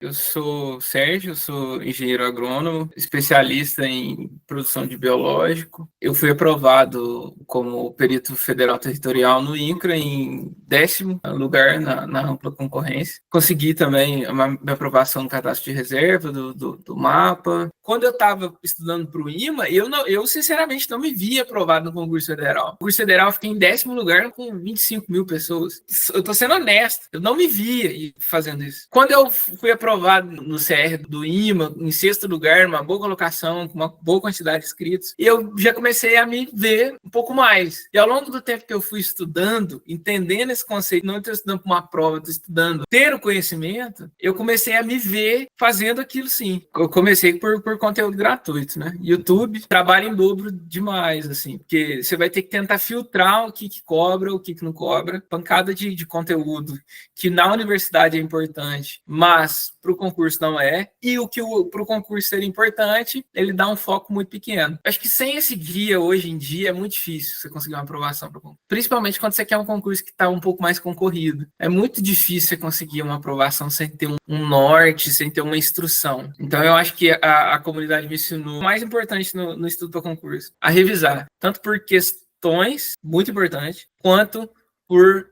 Eu sou Sérgio, sou engenheiro agrônomo, especialista em produção de biológico. Eu fui aprovado como perito federal territorial no INCRA em 10º lugar na ampla concorrência. Consegui também a minha aprovação no cadastro de reserva do mapa. Quando eu estava estudando para o IMA, eu sinceramente não me via aprovado no concurso federal. No concurso federal eu fiquei em 10º lugar com 25 mil pessoas. Eu estou sendo honesto, eu não me via fazendo isso. Quando eu fui aprovado no CR do IMA, em 6º lugar, uma boa colocação, com uma boa quantidade de inscritos, e eu já comecei a me ver um pouco mais. E ao longo do tempo que eu fui estudando, entendendo esse conceito, não estou estudando para uma prova, estou estudando, ter o conhecimento, eu comecei a me ver fazendo aquilo sim. Eu comecei por conteúdo gratuito, né? YouTube trabalha em dobro demais, assim, porque você vai ter que tentar filtrar o que cobra, o que não cobra, pancada de conteúdo, que na universidade é importante, mas para o concurso não é, e o que para o concurso ser importante, ele dá um foco muito pequeno. Acho que sem esse guia, hoje em dia, é muito difícil você conseguir uma aprovação para o concurso. Principalmente quando você quer um concurso que está um pouco mais concorrido. É muito difícil você conseguir uma aprovação sem ter um norte, sem ter uma instrução. Então, eu acho que a comunidade me ensinou o mais importante no estudo para concurso, a revisar. Tanto por questões, muito importante, quanto por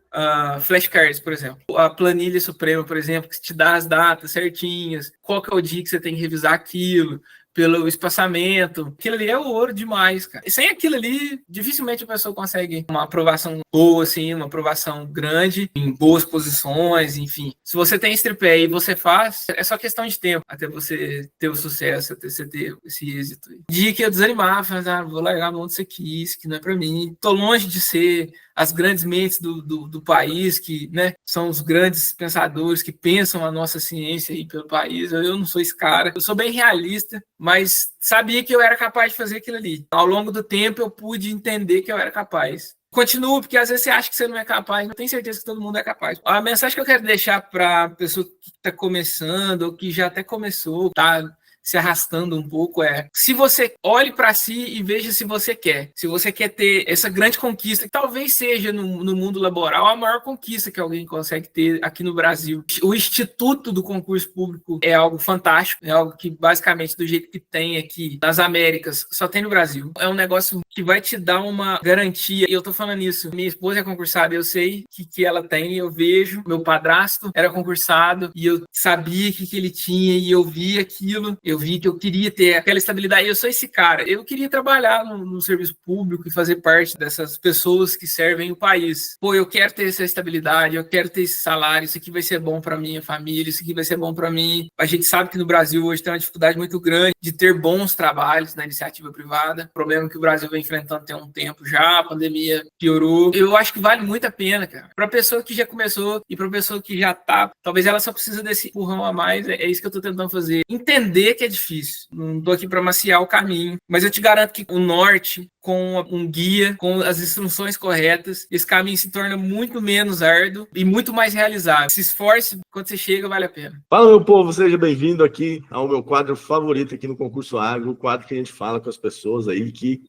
flashcards, por exemplo. A planilha suprema, por exemplo, que te dá as datas certinhas, qual que é o dia que você tem que revisar aquilo, pelo espaçamento. Aquilo ali é ouro demais, cara. E sem aquilo ali, dificilmente a pessoa consegue uma aprovação boa, assim, uma aprovação grande, em boas posições, enfim. Se você tem esse tripé e você faz, é só questão de tempo até você ter o sucesso, até você ter esse êxito. Dia que eu desanimava, vou largar a mão disso aqui, isso aqui não é pra mim. Tô longe de ser as grandes mentes do país, que, né, são os grandes pensadores que pensam a nossa ciência aí pelo país. Eu não sou esse cara. Eu sou bem realista, mas sabia que eu era capaz de fazer aquilo ali. Ao longo do tempo, eu pude entender que eu era capaz. Continuo, porque às vezes você acha que você não é capaz, não tenho certeza que todo mundo é capaz. A mensagem que eu quero deixar para a pessoa que está começando, ou que já até começou, tá se arrastando um pouco, se você olhe para si e veja se você quer. Se você quer ter essa grande conquista, que talvez seja no mundo laboral a maior conquista que alguém consegue ter aqui no Brasil. O Instituto do Concurso Público é algo fantástico, é algo que basicamente do jeito que tem aqui nas Américas, só tem no Brasil. É um negócio que vai te dar uma garantia, e eu tô falando isso, minha esposa é concursada, eu sei que ela tem, eu vejo, meu padrasto era concursado, e eu sabia que ele tinha, e eu vi aquilo, eu vi que eu queria ter aquela estabilidade. Eu sou esse cara. Eu queria trabalhar no serviço público e fazer parte dessas pessoas que servem o país. Pô, eu quero ter essa estabilidade, eu quero ter esse salário, isso aqui vai ser bom para minha família, isso aqui vai ser bom para mim. A gente sabe que no Brasil hoje tem uma dificuldade muito grande de ter bons trabalhos na iniciativa privada. Problema que o Brasil vem enfrentando tem um tempo já, a pandemia piorou. Eu acho que vale muito a pena, cara. Para a pessoa que já começou e para a pessoa que já tá, talvez ela só precisa desse empurrão a mais. É isso que eu tô tentando fazer. Entender que é difícil. Não tô aqui para maciar o caminho, mas eu te garanto que o norte, com um guia, com as instruções corretas, esse caminho se torna muito menos árduo e muito mais realizável. Se esforce, quando você chega, vale a pena. Fala, meu povo, seja bem-vindo aqui ao meu quadro favorito aqui no Concurso Agro, o quadro que a gente fala com as pessoas aí que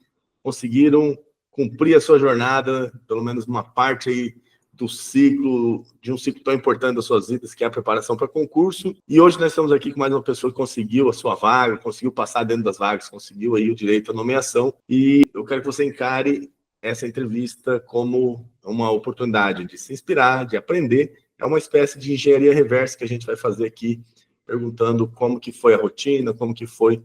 conseguiram cumprir a sua jornada, pelo menos uma parte aí do ciclo, de um ciclo tão importante das suas vidas, que é a preparação para concurso. E hoje nós estamos aqui com mais uma pessoa que conseguiu a sua vaga, conseguiu passar dentro das vagas, conseguiu aí o direito à nomeação. E eu quero que você encare essa entrevista como uma oportunidade de se inspirar, de aprender. É uma espécie de engenharia reversa que a gente vai fazer aqui, perguntando como que foi a rotina, como que foi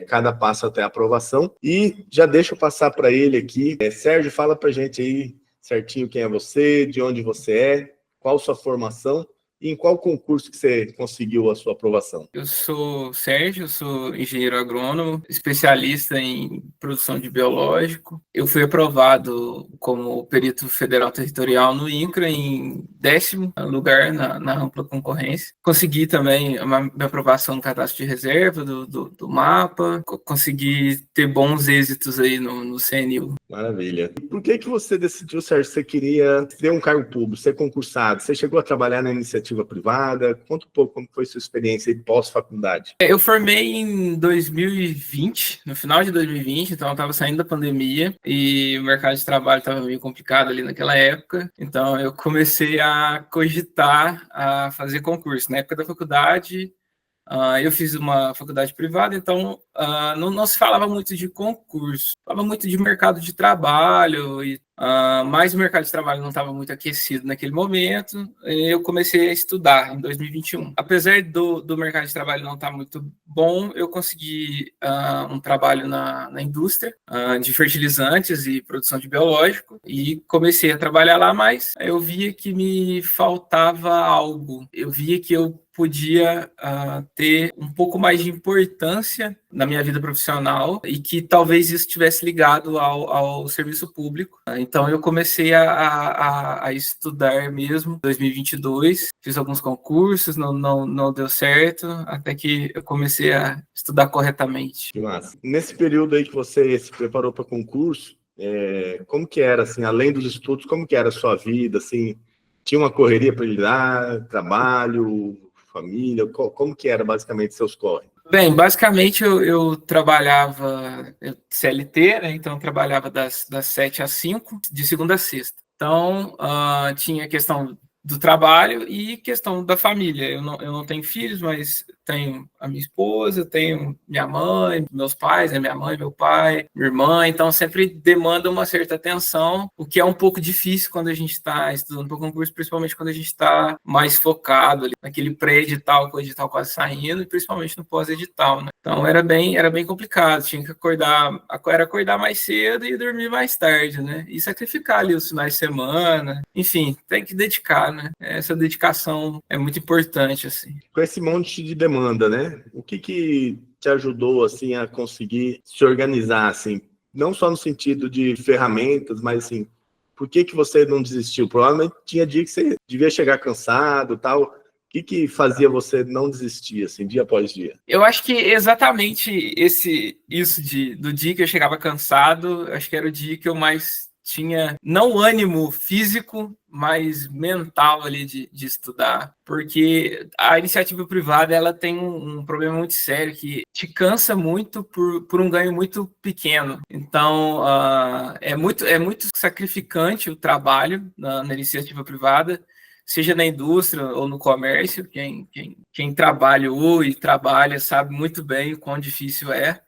cada passo até a aprovação. E já deixa eu passar para ele aqui. Sérgio, fala para a gente aí certinho quem é você, de onde você é, qual sua formação e em qual concurso que você conseguiu a sua aprovação. Eu sou Sérgio, eu sou engenheiro agrônomo, especialista em produção de biológico. Eu fui aprovado como perito federal territorial no INCRA em 10º lugar na ampla concorrência. Consegui também a minha aprovação no cadastro de reserva do mapa, consegui ter bons êxitos aí no CNU. Maravilha. Por que você decidiu, Sérgio, você queria ter um cargo público, ser concursado? Você chegou a trabalhar na iniciativa iniciativa privada? Conta um pouco como foi sua experiência aí pós-faculdade. Eu formei em 2020, no final de 2020, então eu estava saindo da pandemia e o mercado de trabalho estava meio complicado ali naquela época, então eu comecei a cogitar a fazer concurso. Na época da faculdade, eu fiz uma faculdade privada, então não se falava muito de concurso, falava muito de mercado de trabalho, mas o mercado de trabalho não estava muito aquecido naquele momento. Eu comecei a estudar em 2021. Apesar do mercado de trabalho não estar muito bom, eu consegui um trabalho na indústria de fertilizantes e produção de biológico e comecei a trabalhar lá, mas eu via que me faltava algo. Eu via que eu podia ter um pouco mais de importância na minha vida profissional e que talvez isso estivesse ligado ao serviço público. Então, eu comecei a estudar mesmo em 2022, fiz alguns concursos, não deu certo, até que eu comecei a estudar corretamente. Que massa. Nesse período aí que você se preparou para concurso, como que era, assim, além dos estudos, como que era a sua vida, assim, tinha uma correria para lidar, trabalho, família, como que era basicamente seus corre? Bem, basicamente eu trabalhava CLT, né? Então eu trabalhava das 7 às 5, de segunda a sexta. Então tinha questão do trabalho e questão da família. Eu não tenho filhos, mas tenho a minha esposa, tenho minha mãe, meus pais, né? Minha mãe, meu pai, minha irmã, então sempre demanda uma certa atenção, o que é um pouco difícil quando a gente está estudando para o concurso, principalmente quando a gente está mais focado ali, naquele pré-edital, com o edital quase saindo, e principalmente no pós-edital, né? Então era bem complicado, tinha que acordar mais cedo e dormir mais tarde, né? E sacrificar ali os finais de semana, enfim, tem que dedicar, né? Essa dedicação é muito importante, assim. Com esse monte de demanda, né? O que te ajudou, assim, a conseguir se organizar, assim? Não só no sentido de ferramentas, mas, assim, por que você não desistiu? Provavelmente tinha dia que você devia chegar cansado, tal. O que fazia você não desistir, assim, dia após dia? Eu acho que exatamente isso do dia que eu chegava cansado, acho que era o dia que eu mais tinha, não ânimo físico, mas mental ali de estudar, porque a iniciativa privada ela tem um problema muito sério que te cansa muito por um ganho muito pequeno. Então é muito sacrificante o trabalho na iniciativa privada, seja na indústria ou no comércio. Quem trabalhou e trabalha sabe muito bem o quão difícil é.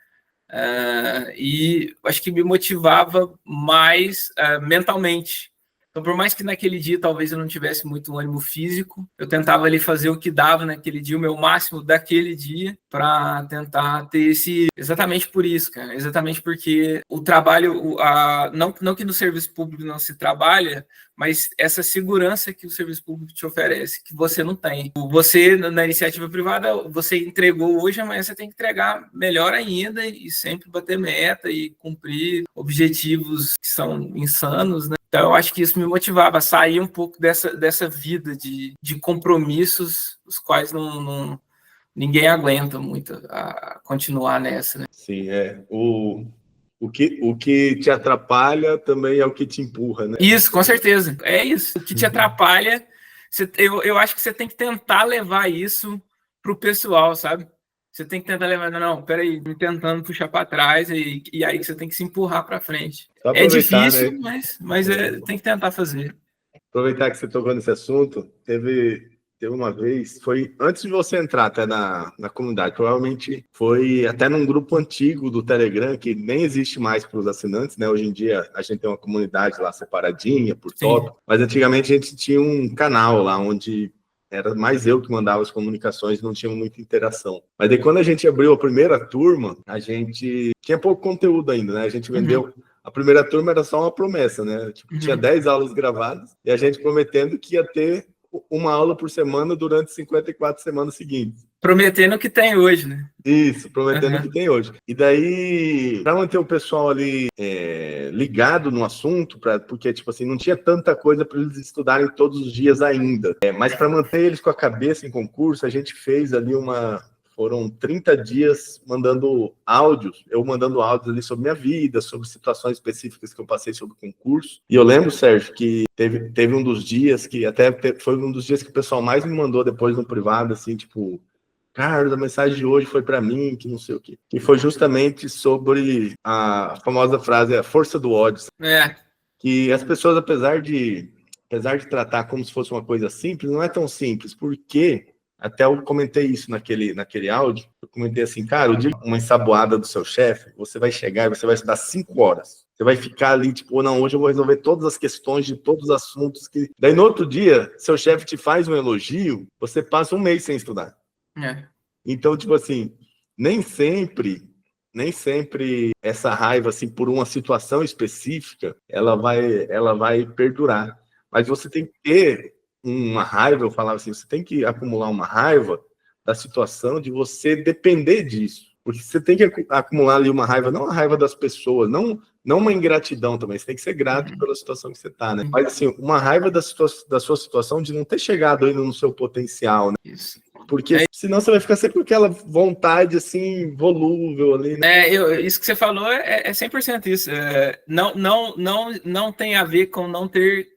E acho que me motivava mais mentalmente. Então, por mais que naquele dia talvez eu não tivesse muito ânimo físico, eu tentava ali fazer o que dava naquele dia, o meu máximo daquele dia, para tentar ter exatamente por isso, cara. Exatamente porque o trabalho, não que no serviço público não se trabalha, mas essa segurança que o serviço público te oferece, que você não tem. Você, na iniciativa privada, você entregou hoje, amanhã você tem que entregar melhor ainda e sempre bater meta e cumprir objetivos que são insanos, né? Então, eu acho que isso me motivava a sair um pouco dessa vida de compromissos, os quais ninguém aguenta muito a continuar nessa, né? Sim, o que te atrapalha também é o que te empurra, né? Isso, com certeza. É isso. O que te atrapalha, eu acho que você tem que tentar levar isso para o pessoal, sabe? Você tem que tentar levar, não, peraí, me tentando puxar para trás, e aí você tem que se empurrar para frente. É difícil, né? mas tem que tentar fazer. Aproveitar que você tocou nesse assunto, teve uma vez, foi antes de você entrar até na comunidade, provavelmente foi até num grupo antigo do Telegram, que nem existe mais para os assinantes, né? Hoje em dia a gente tem uma comunidade lá separadinha, por tópico, mas antigamente a gente tinha um canal lá onde era mais eu que mandava as comunicações, não tinha muita interação. Mas daí quando a gente abriu a primeira turma, a gente tinha pouco conteúdo ainda, né? A gente vendeu... A primeira turma era só uma promessa, né? Tipo, tinha 10 aulas gravadas e a gente prometendo que ia ter uma aula por semana durante 54 semanas seguintes. Prometendo o que tem hoje, né? Isso, prometendo o que tem hoje. E daí, para manter o pessoal ali ligado no assunto, porque, tipo assim, não tinha tanta coisa para eles estudarem todos os dias ainda. Mas para manter eles com a cabeça em concurso, a gente fez ali Foram 30 dias mandando áudios, eu mandando áudios ali sobre minha vida, sobre situações específicas que eu passei sobre o concurso. E eu lembro, Sérgio, que teve um dos dias que até foi um dos dias que o pessoal mais me mandou depois no privado, assim, tipo, Carlos, a mensagem de hoje foi para mim, que não sei o quê. E foi justamente sobre a famosa frase, a força do ódio. Que as pessoas, apesar de tratar como se fosse uma coisa simples, não é tão simples, porque até eu comentei isso naquele áudio, eu comentei assim, cara, o dia uma ensaboada do seu chefe, você vai chegar e você vai estudar 5 horas. Você vai ficar ali, tipo, não, hoje eu vou resolver todas as questões de todos os assuntos que... Daí, no outro dia, seu chefe te faz um elogio, você passa um mês sem estudar. Então, tipo assim, nem sempre essa raiva, assim, por uma situação específica, ela vai perdurar. Mas você tem que ter uma raiva, eu falava assim, você tem que acumular uma raiva da situação de você depender disso. Porque você tem que acumular ali uma raiva, não a raiva das pessoas, não uma ingratidão também, você tem que ser grato pela situação que você está, né? Mas assim, uma raiva da sua situação de não ter chegado ainda no seu potencial, né? Isso. Porque senão você vai ficar sempre com aquela vontade, assim, volúvel ali, né? Isso que você falou é 100% isso. Não tem a ver com não ter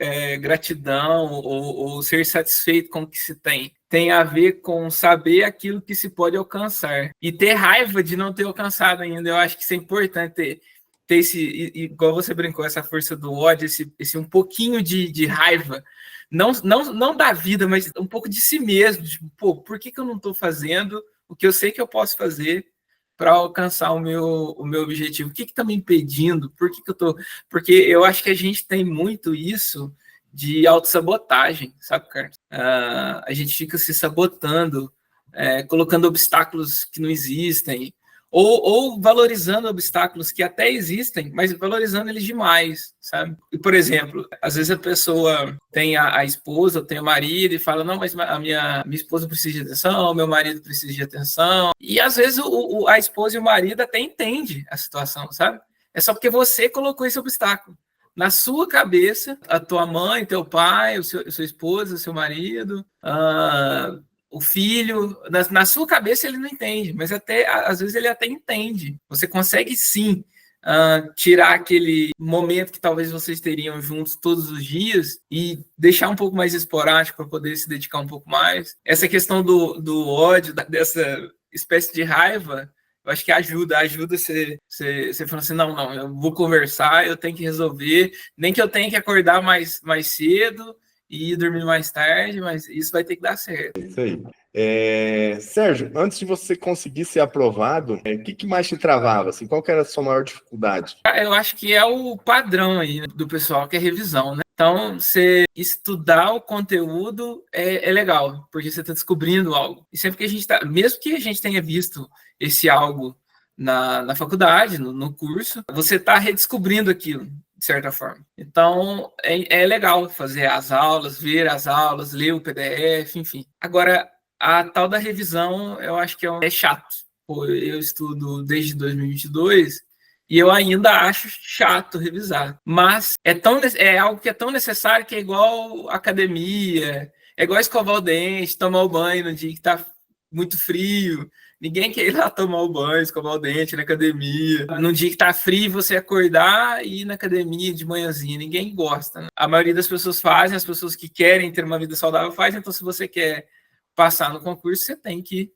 gratidão ou ser satisfeito com o que se tem. Tem a ver com saber aquilo que se pode alcançar. E ter raiva de não ter alcançado ainda. Eu acho que isso é importante ter esse, igual você brincou, essa força do ódio, esse um pouquinho de raiva. Não da vida, mas um pouco de si mesmo. Tipo, pô, por que eu não estou fazendo o que eu sei que eu posso fazer para alcançar o meu objetivo? O que está me impedindo? Por que eu tô... Porque eu acho que a gente tem muito isso de autossabotagem, sabe, Carlos? A gente fica se sabotando, colocando obstáculos que não existem, ou valorizando obstáculos que até existem, mas valorizando eles demais, sabe? E, por exemplo, às vezes a pessoa tem a esposa, tem o marido e fala, não, mas a minha esposa precisa de atenção, meu marido precisa de atenção. E às vezes a esposa e o marido até entendem a situação, sabe? É só porque você colocou esse obstáculo. Na sua cabeça, a tua mãe, teu pai, sua esposa, seu marido, o filho, na sua cabeça ele não entende, mas até às vezes ele até entende. Você consegue sim tirar aquele momento que talvez vocês teriam juntos todos os dias e deixar um pouco mais esporádico para poder se dedicar um pouco mais. Essa questão do ódio, dessa espécie de raiva, eu acho que ajuda você falando assim, não, eu vou conversar, eu tenho que resolver, nem que eu tenha que acordar mais cedo e ir dormir mais tarde, mas isso vai ter que dar certo. Isso aí. Sérgio, antes de você conseguir ser aprovado, o que mais te travava? Assim, qual que era a sua maior dificuldade? Eu acho que é o padrão aí do pessoal, que é revisão, né? Então, você estudar o conteúdo é legal, porque você está descobrindo algo. E sempre que a gente está, mesmo que a gente tenha visto esse algo na faculdade, no curso, você está redescobrindo aquilo, de certa forma. Então, é legal fazer as aulas, ver as aulas, ler o PDF, enfim. Agora, a tal da revisão, eu acho que é chato. Pô, eu estudo desde 2022 e eu ainda acho chato revisar. Mas é algo que é tão necessário que é igual academia, é igual escovar o dente, tomar o banho no dia que está muito frio. Ninguém quer ir lá tomar o banho, escovar o dente na academia. Num dia que tá frio, você acordar e ir na academia de manhãzinha. Ninguém gosta, né? A maioria das pessoas fazem, as pessoas que querem ter uma vida saudável fazem. Então, se você quer passar no concurso, você tem que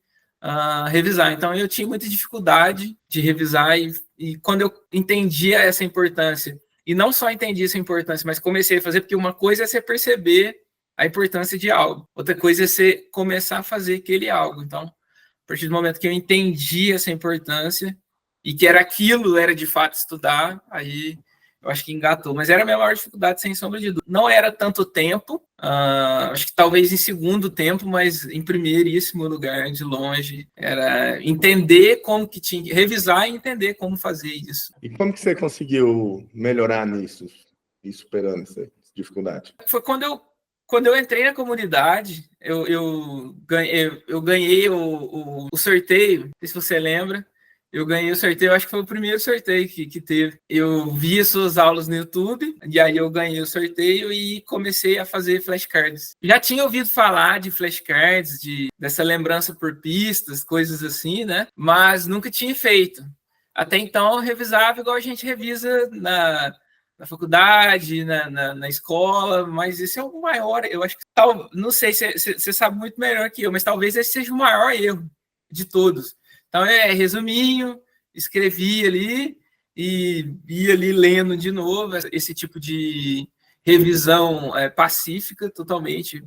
revisar. Então, eu tinha muita dificuldade de revisar e quando eu entendia essa importância, e não só entendi essa importância, mas comecei a fazer, porque uma coisa é você perceber a importância de algo, outra coisa é você começar a fazer aquele algo. Então, a partir do momento que eu entendi essa importância e que era de fato estudar, aí eu acho que engatou. Mas era a minha maior dificuldade, sem sombra de dúvida. Não era tanto tempo, acho que talvez em segundo tempo, mas em primeiríssimo lugar, de longe, era entender como que tinha que revisar e entender como fazer isso. E como que você conseguiu melhorar nisso e superando essa dificuldade? Foi quando eu entrei na comunidade, eu ganhei o sorteio, não sei se você lembra, Eu ganhei o sorteio, acho que foi o primeiro sorteio que teve. Eu vi as suas aulas no YouTube, e aí eu ganhei o sorteio e comecei a fazer flashcards. Já tinha ouvido falar de flashcards, dessa lembrança por pistas, coisas assim, né? Mas nunca tinha feito. Até então, eu revisava igual a gente revisa na faculdade, na escola, mas esse é o maior, eu acho que, não sei, você sabe muito melhor que eu, mas talvez esse seja o maior erro de todos. Então, resuminho, escrevi ali e ia ali lendo de novo esse tipo de revisão pacífica, totalmente,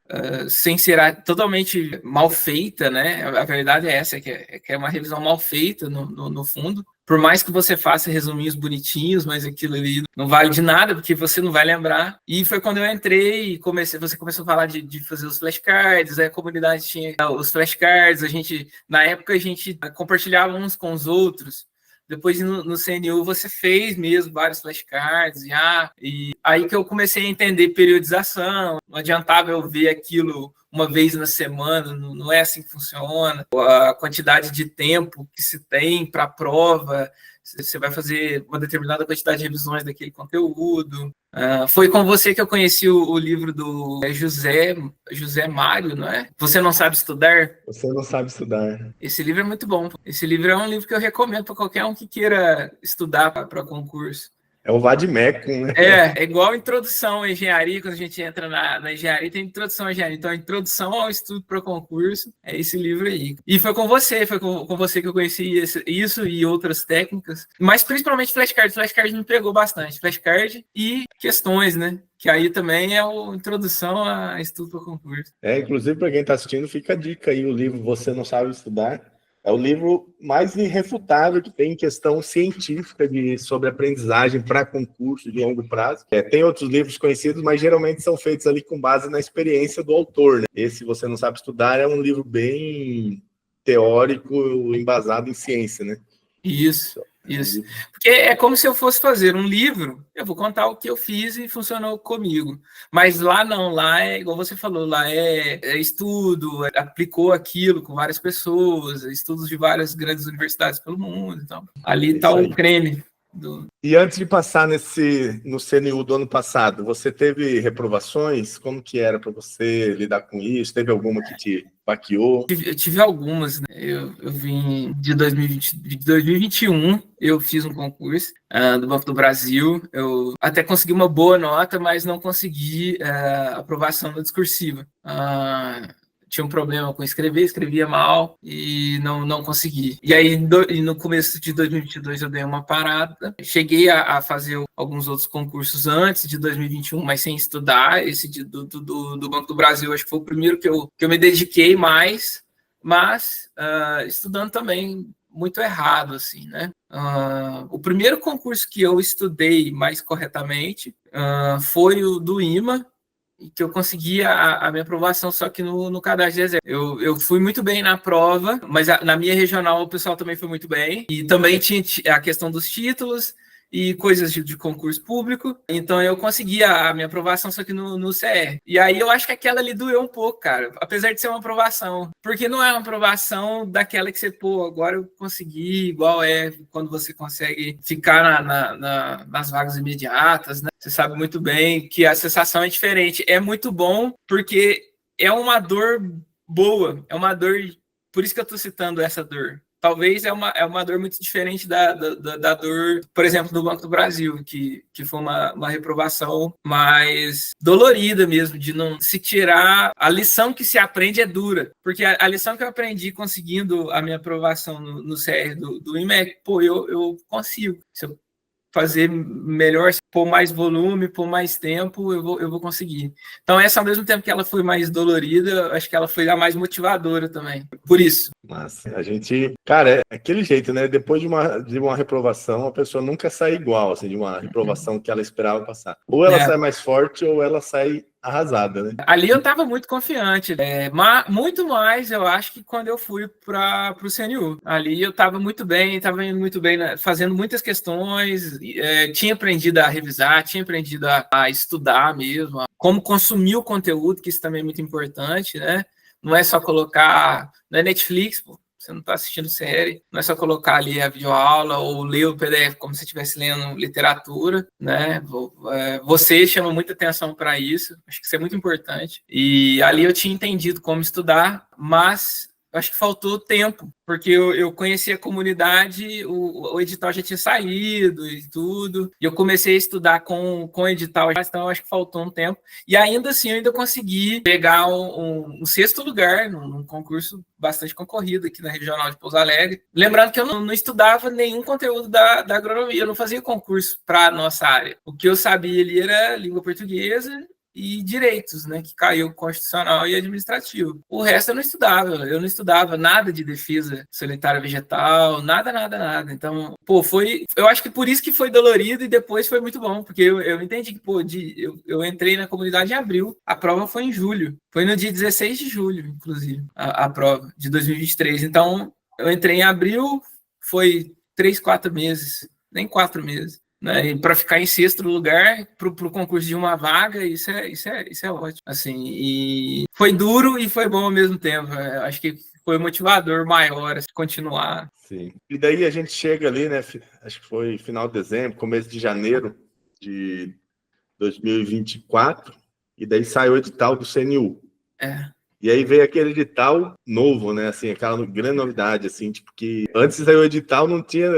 sem ser totalmente mal feita, né? A verdade é essa, que é uma revisão mal feita, no fundo. Por mais que você faça resuminhos bonitinhos, mas aquilo ali não vale de nada, porque você não vai lembrar. E foi quando eu entrei e você começou a falar de fazer os flashcards, a comunidade tinha os flashcards, na época a gente compartilhava uns com os outros. Depois no CNU você fez mesmo vários flashcards, e aí que eu comecei a entender periodização. Não adiantava eu ver aquilo uma vez na semana, não é assim que funciona. A quantidade de tempo que se tem para a prova, você vai fazer uma determinada quantidade de revisões daquele conteúdo. Foi com você que eu conheci o livro do José Mário, não é? Você Não Sabe Estudar? Você Não Sabe Estudar. Esse livro é muito bom. Esse livro é um livro que eu recomendo para qualquer um que queira estudar para concurso. É o Vademecum, né? É igual a introdução à engenharia, quando a gente entra na engenharia, tem introdução à engenharia. Então, a introdução ao estudo para concurso é esse livro aí. E foi com você que eu conheci isso e outras técnicas, mas principalmente flashcard. Flashcard me pegou bastante. Flashcard e questões, né? Que aí também é a introdução a estudo para concurso. Inclusive, para quem está assistindo, fica a dica aí, o livro Você Não Sabe Estudar. É o livro mais irrefutável que tem em questão científica sobre aprendizagem para concurso de longo prazo. Tem outros livros conhecidos, mas geralmente são feitos ali com base na experiência do autor, né? Esse Você Não Sabe Estudar é um livro bem teórico, embasado em ciência, né? Isso. Porque é como se eu fosse fazer um livro, eu vou contar o que eu fiz e funcionou comigo. Mas lá não, lá é igual você falou, lá é estudo, aplicou aquilo com várias pessoas, estudos de várias grandes universidades pelo mundo. Então, ali está o creme. E antes de passar no CNU do ano passado, você teve reprovações? Como que era para você lidar com isso? Teve alguma que te baqueou? Eu tive algumas, né? Eu vim de 2021, eu fiz um concurso do Banco do Brasil. Eu até consegui uma boa nota, mas não consegui aprovação na discursiva. Tinha um problema com escrevia mal e não consegui. E aí, no começo de 2022, eu dei uma parada. Cheguei a fazer alguns outros concursos antes de 2021, mas sem estudar. Esse do Banco do Brasil, acho que foi o primeiro que eu me dediquei mais, mas estudando também muito errado, assim, né? O primeiro concurso que eu estudei mais corretamente foi o do IMA, que eu consegui a minha aprovação, só que no cadastro de exército. Eu fui muito bem na prova, mas na minha regional o pessoal também foi muito bem. E também tinha a questão dos títulos e coisas de concurso público. Então eu consegui a minha aprovação, só que no CR. E aí eu acho que aquela ali doeu um pouco, cara, apesar de ser uma aprovação. Porque não é uma aprovação daquela que você, agora eu consegui, igual é quando você consegue ficar nas vagas imediatas, né? Você sabe muito bem que a sensação é diferente. É muito bom porque é uma dor boa, é uma dor... Por isso que eu tô citando essa dor. Talvez é uma dor muito diferente da dor, por exemplo, do Banco do Brasil, que foi uma reprovação mais dolorida mesmo, de não se tirar. A lição que se aprende é dura, porque a lição que eu aprendi conseguindo a minha aprovação no CR do IMEC, eu consigo. Se eu fazer melhor, pôr mais volume, pôr mais tempo, eu vou conseguir. Então, essa, ao mesmo tempo que ela foi mais dolorida, acho que ela foi a mais motivadora também. Por isso. Mas a gente... Cara, é aquele jeito, né? Depois de uma reprovação, a pessoa nunca sai igual, assim, de uma reprovação que ela esperava passar. Ou ela sai mais forte, ou ela sai arrasada, né? Ali eu estava muito confiante, muito mais, eu acho, que quando eu fui para o CNU. Ali eu estava muito bem, estava indo muito bem, né, fazendo muitas questões, tinha aprendido a revisar, tinha aprendido a estudar mesmo, como consumir o conteúdo, que isso também é muito importante, né? Não é só colocar... Não é Netflix, pô. Você não está assistindo série, não é só colocar ali a videoaula ou ler o PDF como se estivesse lendo literatura, né? Você chama muita atenção para isso, acho que isso é muito importante. E ali eu tinha entendido como estudar, mas acho que faltou tempo, porque eu conheci a comunidade, o edital já tinha saído e tudo, e eu comecei a estudar com o edital, então acho que faltou um tempo, e ainda assim eu ainda consegui pegar um 6º lugar num concurso bastante concorrido aqui na Regional de Pouso Alegre. Lembrando que eu não estudava nenhum conteúdo da agronomia, eu não fazia concurso para a nossa área. O que eu sabia ali era língua portuguesa e direitos, né, que caiu constitucional e administrativo. O resto eu não estudava nada de defesa sanitária vegetal, nada. Então, eu acho que por isso que foi dolorido e depois foi muito bom, porque eu entendi que, eu entrei na comunidade em abril, a prova foi em julho, foi no dia 16 de julho, inclusive, a prova de 2023. Então, eu entrei em abril, foi 3, 4 meses, nem 4 meses. Né, para ficar em 6º lugar para o concurso de uma vaga, isso é ótimo. Assim, e foi duro e foi bom ao mesmo tempo. Acho que foi um motivador maior a continuar. Sim. E daí a gente chega ali, né? Acho que foi final de dezembro, começo de janeiro de 2024, e daí sai o edital do CNU. E aí veio aquele edital novo, né? Assim, aquela grande novidade, assim, tipo que antes do edital não tinha.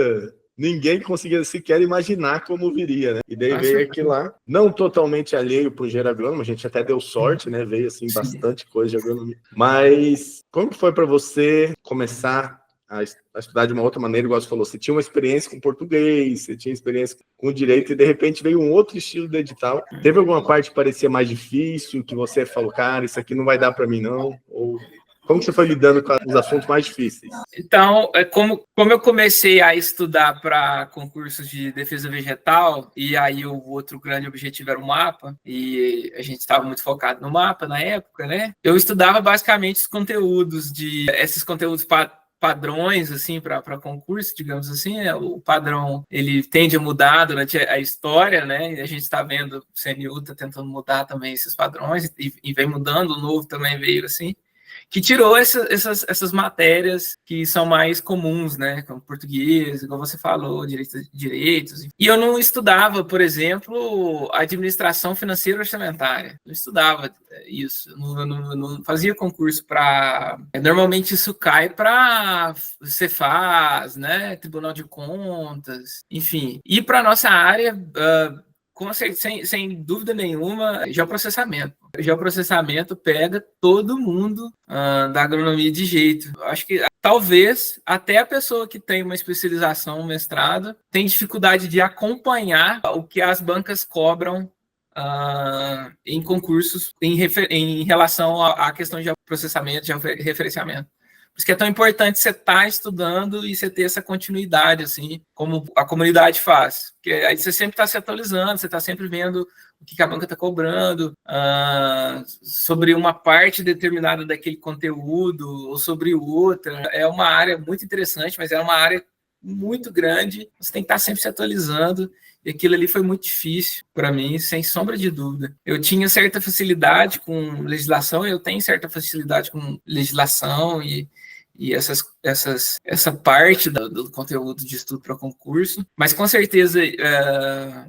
Ninguém conseguia sequer imaginar como viria, né? E daí veio aquilo lá, não totalmente alheio para o engenheiro agrônomo, a gente até deu sorte, né? Veio, assim, bastante coisa de agronomia. Mas como que foi para você começar a estudar de uma outra maneira, igual você falou? Você tinha uma experiência com português, você tinha experiência com direito, e de repente veio um outro estilo de edital. Teve alguma parte que parecia mais difícil, que você falou, cara, isso aqui não vai dar para mim, não? Ou como você foi lidando com os assuntos mais difíceis? Então, como eu comecei a estudar para concursos de defesa vegetal, e aí o outro grande objetivo era o mapa, e a gente estava muito focado no mapa na época, né? Eu estudava basicamente os conteúdos esses conteúdos padrões, assim, para concurso, digamos assim, né? O padrão, ele tende a mudar durante a história, né? E a gente está vendo, o CNU está tentando mudar também esses padrões, e vem mudando, o novo também veio assim, que tirou essas matérias que são mais comuns, né, como português, como você falou, direitos. E eu não estudava, por exemplo, administração financeira orçamentária. Não estudava isso. Não fazia concurso para... Normalmente isso cai para Cefaz, né, Tribunal de Contas, enfim. E para a nossa área... sem dúvida nenhuma, geoprocessamento. Geoprocessamento pega todo mundo da agronomia de jeito. Acho que talvez até a pessoa que tem uma especialização, um mestrado, tem dificuldade de acompanhar o que as bancas cobram em concursos em relação à questão de geoprocessamento, de referenciamento. Por isso que é tão importante você estar estudando e você ter essa continuidade, assim, como a comunidade faz. Porque aí você sempre está se atualizando, você está sempre vendo o que a banca está cobrando sobre uma parte determinada daquele conteúdo ou sobre outra. É uma área muito interessante, mas é uma área muito grande. Você tem que estar sempre se atualizando. E aquilo ali foi muito difícil para mim, sem sombra de dúvida. Eu tinha certa facilidade com legislação, eu tenho certa facilidade com legislação e essa parte do conteúdo de estudo para concurso, mas com certeza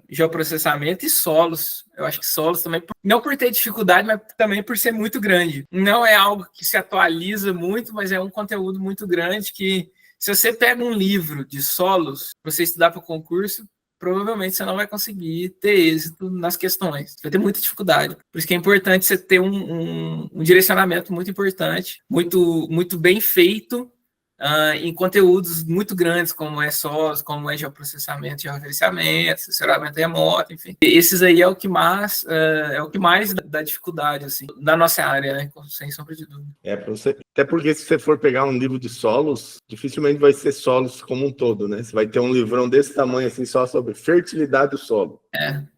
geoprocessamento e solos. Eu acho que solos também, não por ter dificuldade, mas também por ser muito grande. Não é algo que se atualiza muito, mas é um conteúdo muito grande que, se você pega um livro de solos para você estudar para o concurso, provavelmente você não vai conseguir ter êxito nas questões. Você vai ter muita dificuldade. Por isso que é importante você ter um direcionamento muito importante, muito bem feito, em conteúdos muito grandes, como é SOS, como é geoprocessamento, georreferenciamento, assessoramento remoto, enfim. Esses aí é o que mais dá dificuldade, assim, na nossa área, né? Sem sombra de dúvida. Até porque se você for pegar um livro de solos, dificilmente vai ser solos como um todo, né? Você vai ter um livrão desse tamanho, assim, só sobre fertilidade do solo.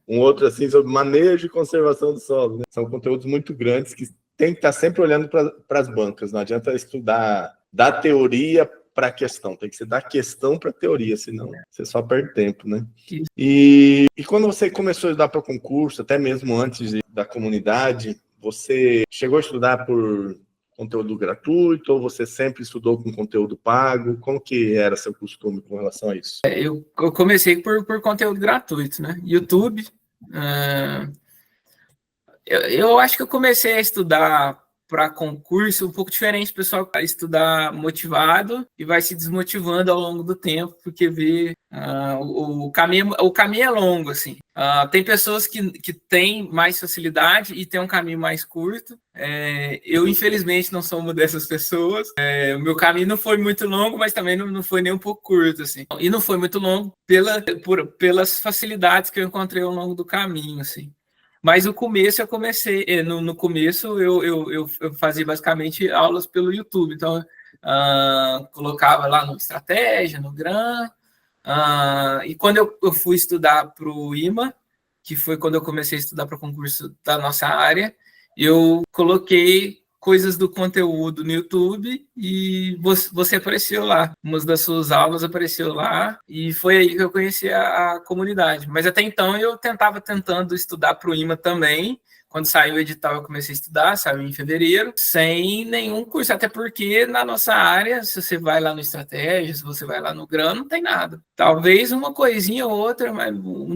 Um outro, assim, sobre manejo e conservação do solo, né? São conteúdos muito grandes que tem que estar sempre olhando para as bancas. Não adianta estudar da teoria para a questão. Tem que ser da questão para a teoria, senão você só perde tempo, né? E quando você começou a estudar para concurso, até mesmo antes da comunidade, você chegou a estudar por conteúdo gratuito, ou você sempre estudou com conteúdo pago? Como que era seu costume com relação a isso? Eu comecei por conteúdo gratuito, né? YouTube. Eu acho que eu comecei a estudar para concurso um pouco diferente. O pessoal vai estudar motivado e vai se desmotivando ao longo do tempo, porque vê o caminho é longo, assim. Tem pessoas que têm mais facilidade e têm um caminho mais curto. Eu, infelizmente, não sou uma dessas pessoas. O meu caminho não foi muito longo, mas também não foi nem um pouco curto, assim. E não foi muito longo pelas facilidades que eu encontrei ao longo do caminho, assim. Mas no começo eu comecei, no começo eu fazia basicamente aulas pelo YouTube. Então, colocava lá no Estratégia, no Gran. E quando eu fui estudar para o IMA, que foi quando eu comecei a estudar para o concurso da nossa área, eu coloquei coisas do conteúdo no YouTube e você apareceu lá. Uma das suas aulas apareceu lá e foi aí que eu conheci a comunidade. Mas até então eu tentando estudar para o IMA também. Quando saiu o edital, eu comecei a estudar, saiu em fevereiro, sem nenhum curso, até porque na nossa área, se você vai lá no Estratégia, se você vai lá no Gran, não tem nada. Talvez uma coisinha ou outra, mas um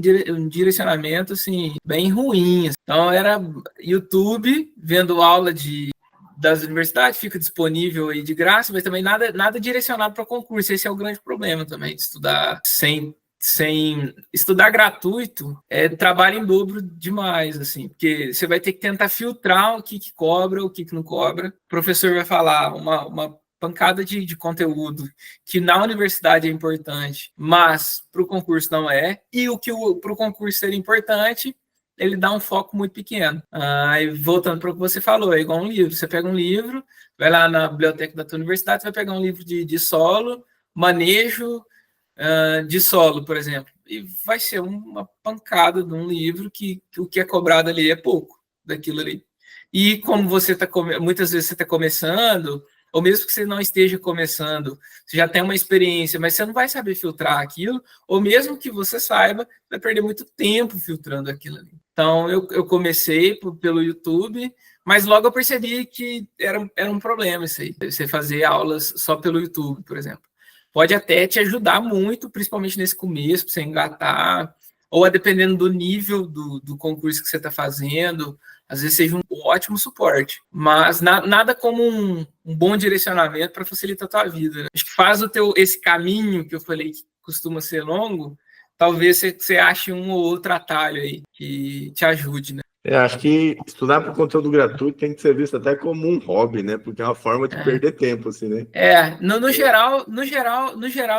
direcionamento, assim, bem ruim. Então, era YouTube, vendo aula das universidades, fica disponível aí de graça, mas também nada direcionado para concurso. Esse é o grande problema também, de estudar sem estudar gratuito, trabalho em dobro demais, assim, porque você vai ter que tentar filtrar o que cobra, o que não cobra. O professor vai falar uma pancada de conteúdo que na universidade é importante, mas para o concurso não é, e o que para o concurso seria importante, ele dá um foco muito pequeno. Aí, voltando para o que você falou, é igual um livro. Você pega um livro, vai lá na biblioteca da tua universidade, você vai pegar um livro de solo, manejo de solo, por exemplo, e vai ser uma pancada de um livro que o que é cobrado ali é pouco daquilo ali. E como você muitas vezes você está começando, ou mesmo que você não esteja começando, você já tem uma experiência, mas você não vai saber filtrar aquilo, ou mesmo que você saiba, vai perder muito tempo filtrando aquilo ali. Então, eu comecei pelo YouTube, mas logo eu percebi que era um problema isso aí, você fazer aulas só pelo YouTube, por exemplo. Pode até te ajudar muito, principalmente nesse começo, para você engatar, ou dependendo do nível do concurso que você está fazendo, às vezes seja um ótimo suporte, mas nada como um bom direcionamento para facilitar a tua vida, né? Acho que faz esse caminho que eu falei que costuma ser longo, talvez você ache um ou outro atalho aí que te ajude, né? Acho que estudar por conteúdo gratuito tem que ser visto até como um hobby, né? Porque é uma forma de perder tempo, assim, né? No geral